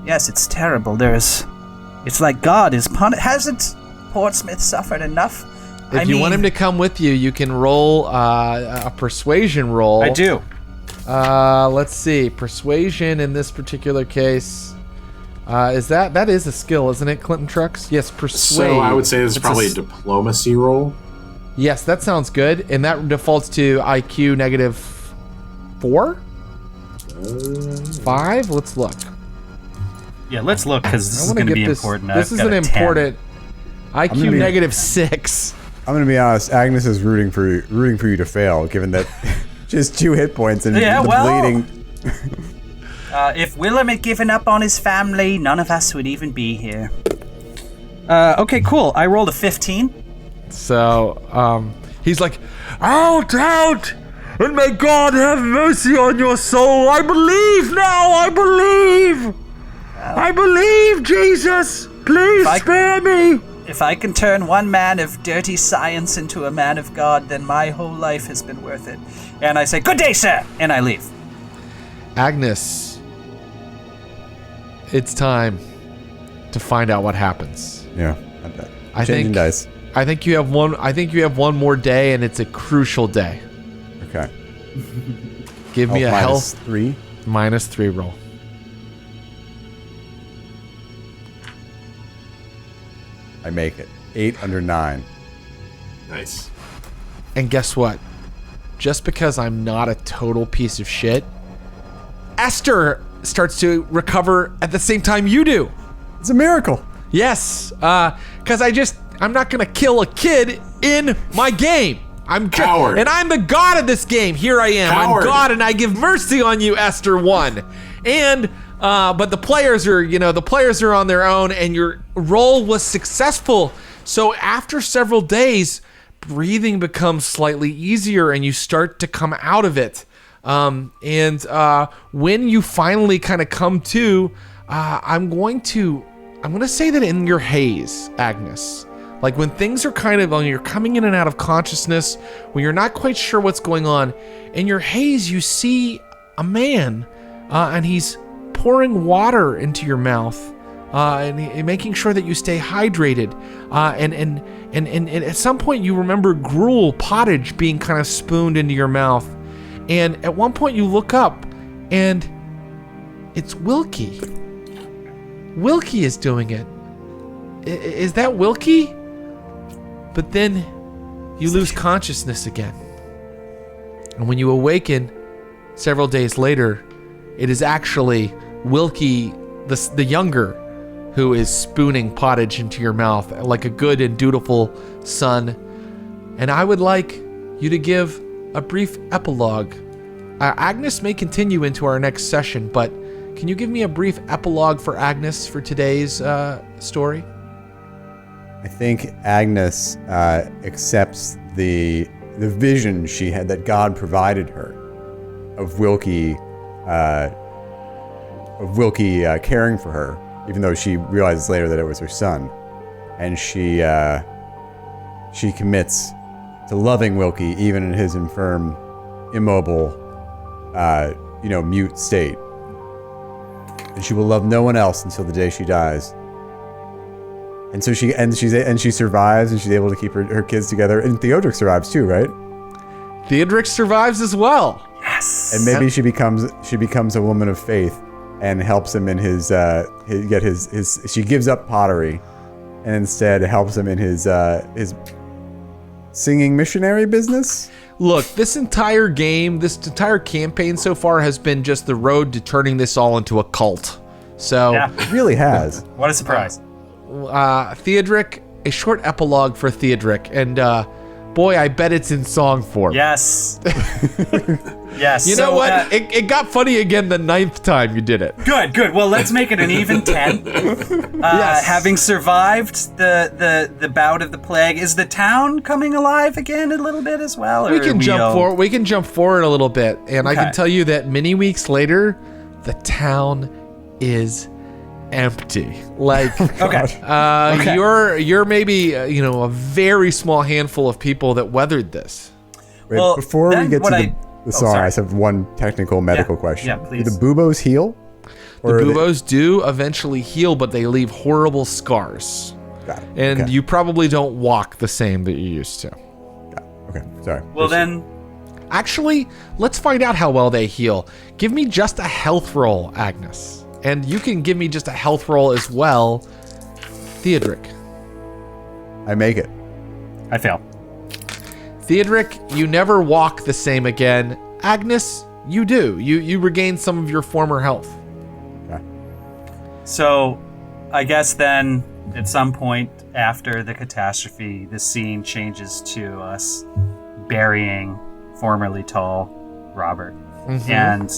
Yes, it's terrible. It's like God is Hasn't Portsmouth suffered enough? If you want him to come with you, you can roll a persuasion roll. I do. Let's see. Persuasion in this particular case. That is a skill, isn't it, Clinton Trucks? Yes, persuade. So I would say this is probably a diplomacy roll. Yes, that sounds good. And that defaults to IQ -4? 5? Let's look. Yeah, let's look, because this is going to be important. This is an important IQ -6. I'm going to be honest. Agnes is rooting for you to fail, given that just 2 hit points and bleeding. If Willem had given up on his family, none of us would even be here. Okay, cool. I rolled a 15. So, he's like, out, and may God have mercy on your soul. I believe now, I believe, Jesus. Please spare me. If I can turn one man of dirty science into a man of God, then my whole life has been worth it. And I say, good day, sir, and I leave. Agnes, it's time to find out what happens. Yeah, I think dice. I think you have one more day, and it's a crucial day. Okay. Give me a health -3. -3 roll. I make it 8 under 9. Nice. And guess what? Just because I'm not a total piece of shit, Esther starts to recover at the same time you do. It's a miracle. Yes, because I'm not gonna kill a kid in my game. Coward. And I'm the god of this game. Here I am. Coward. I'm God, and I give mercy on you, Esther 1. And but the players are on their own, and your roll was successful. So after several days, breathing becomes slightly easier, and you start to come out of it. And when you finally kind of come to, I'm going to say that in your haze, Agnes. Like when things are kind of, when you're coming in and out of consciousness, when you're not quite sure what's going on, in your haze you see a man, and he's pouring water into your mouth, and making sure that you stay hydrated. And at some point you remember gruel, pottage being kind of spooned into your mouth. And at one point you look up, and it's Wilkie. Wilkie is doing it. Is that Wilkie? But then you lose consciousness again. And when you awaken several days later, it is actually Wilkie, the younger, who is spooning pottage into your mouth like a good and dutiful son. And I would like you to give a brief epilogue. Agnes may continue into our next session, but can you give me a brief epilogue for Agnes for today's story? I think Agnes accepts the vision she had that God provided her of Wilkie caring for her, even though she realizes later that it was her son, and she commits to loving Wilkie even in his infirm, immobile, mute state, and she will love no one else until the day she dies. And so she survives, and she's able to keep her kids together. And Theodric survives too, right? Theodric survives as well. Yes. And maybe she becomes a woman of faith and helps him in his she gives up pottery and instead helps him in his singing missionary business. Look, this entire game, this entire campaign so far has been just the road to turning this all into a cult. So It really has. What a surprise. Theodric, a short epilogue for Theodric, and boy, I bet it's in song form. Yes. Yes. You know what? It got funny again the 9th time you did it. Good. Well, let's make it an even 10. Yes. Having survived the bout of the plague, is the town coming alive again a little bit as well? We can jump forward. We can jump forward a little bit, and I can tell you that many weeks later, the town is empty. Like, you're maybe a very small handful of people that weathered this. Wait, Well, before we then get what to the song, sorry. I just have one technical medical question. Yeah, please. Do the buboes heal? The Or are they- buboes do eventually heal, but they leave horrible scars. Got it. And Okay. you probably don't walk the same that you used to. Got it. Okay, sorry. Well, then, Actually, let's find out how well they heal. Give me just a health roll, Agnes. And you can give me just a health roll as well, Theodric. I make it. I fail. Theodric, you never walk the same again. Agnes, you do. You regain some of your former health. Okay. So, I guess then, at some point after the catastrophe, the scene changes to us burying formerly tall Robert. And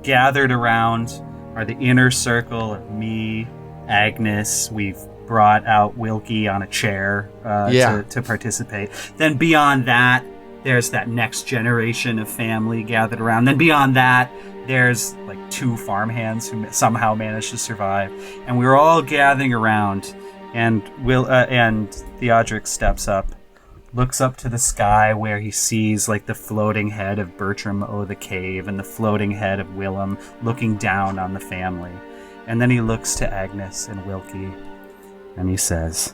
gathered around are the inner circle of me, Agnes. We've brought out Wilkie on a chair to participate. Then beyond that, there's that next generation of family gathered around. Then beyond that, there's like 2 farmhands who somehow managed to survive. And we were all gathering around, and Theodric steps up, looks up to the sky where he sees like the floating head of Bertram O' the Cave and the floating head of Willem looking down on the family. And then he looks to Agnes and Wilkie, and he says,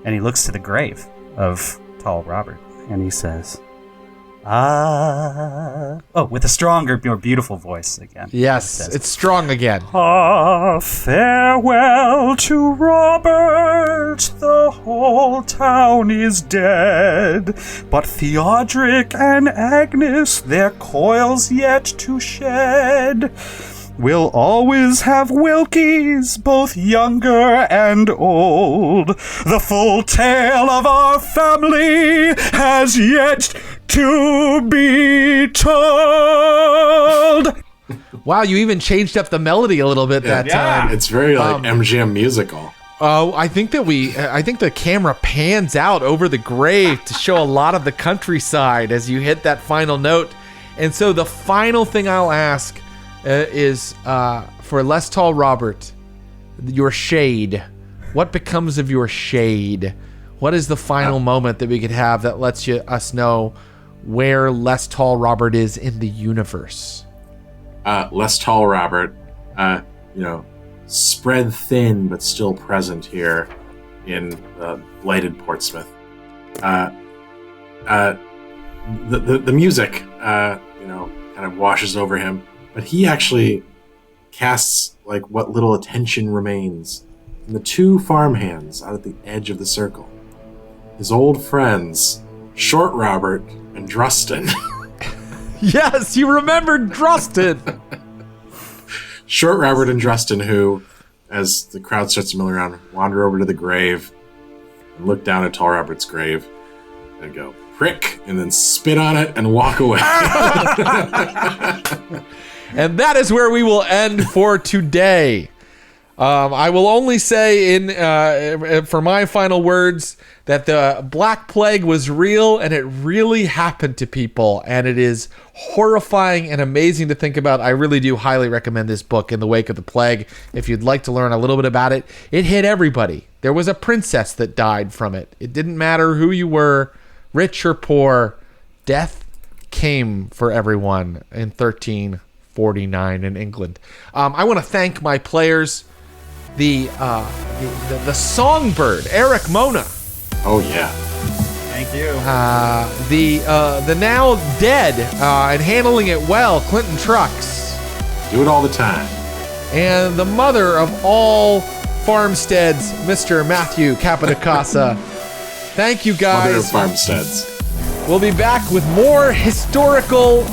and he looks to the grave of tall Robert, and he says, with a stronger, more beautiful voice again. Yes, it's strong again. Farewell to Robert, the whole town is dead, but Theodric and Agnes their coils yet to shed. We'll always have Wilkies, both younger and old. The full tale of our family has yet to be told. Wow, you even changed up the melody a little bit that time. It's very like MGM musical. Oh, I think the camera pans out over the grave to show a lot of the countryside as you hit that final note. And so the final thing I'll ask is for Less Tall Robert, your shade. What becomes of your shade? What is the final moment that we could have that lets us know where Less Tall Robert is in the universe? Less Tall Robert, spread thin but still present here in blighted Portsmouth. The music, kind of washes over him, but he actually casts like what little attention remains in the two farmhands out at the edge of the circle. His old friends, Short Robert and Drustin. Yes, you remembered Drustin. Short Robert and Drustin, who, as the crowd starts to mill around, wander over to the grave and look down at Tall Robert's grave and go, prick, and then spit on it and walk away. And that is where we will end for today. I will only say for my final words that the Black Plague was real and it really happened to people, and it is horrifying and amazing to think about. I really do highly recommend this book, In the Wake of the Plague, if you'd like to learn a little bit about it. It hit everybody. There was a princess that died from it. It didn't matter who you were, rich or poor. Death came for everyone in 1349 in England. I want to thank my players. The songbird, Erik Mona. Oh yeah. Thank you. The now dead and handling it well, Clinton Trucks. Do it all the time. And the mother of all farmsteads, Mr. Matthew Capodicasa. Thank you guys. Mother of farmsteads. We'll be back with more historical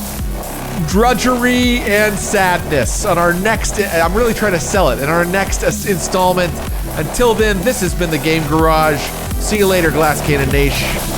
drudgery and sadness on our next. I'm really trying to sell it in our next installment. Until then, this has been the Game Garage. See you later, Glass Cannon Naish.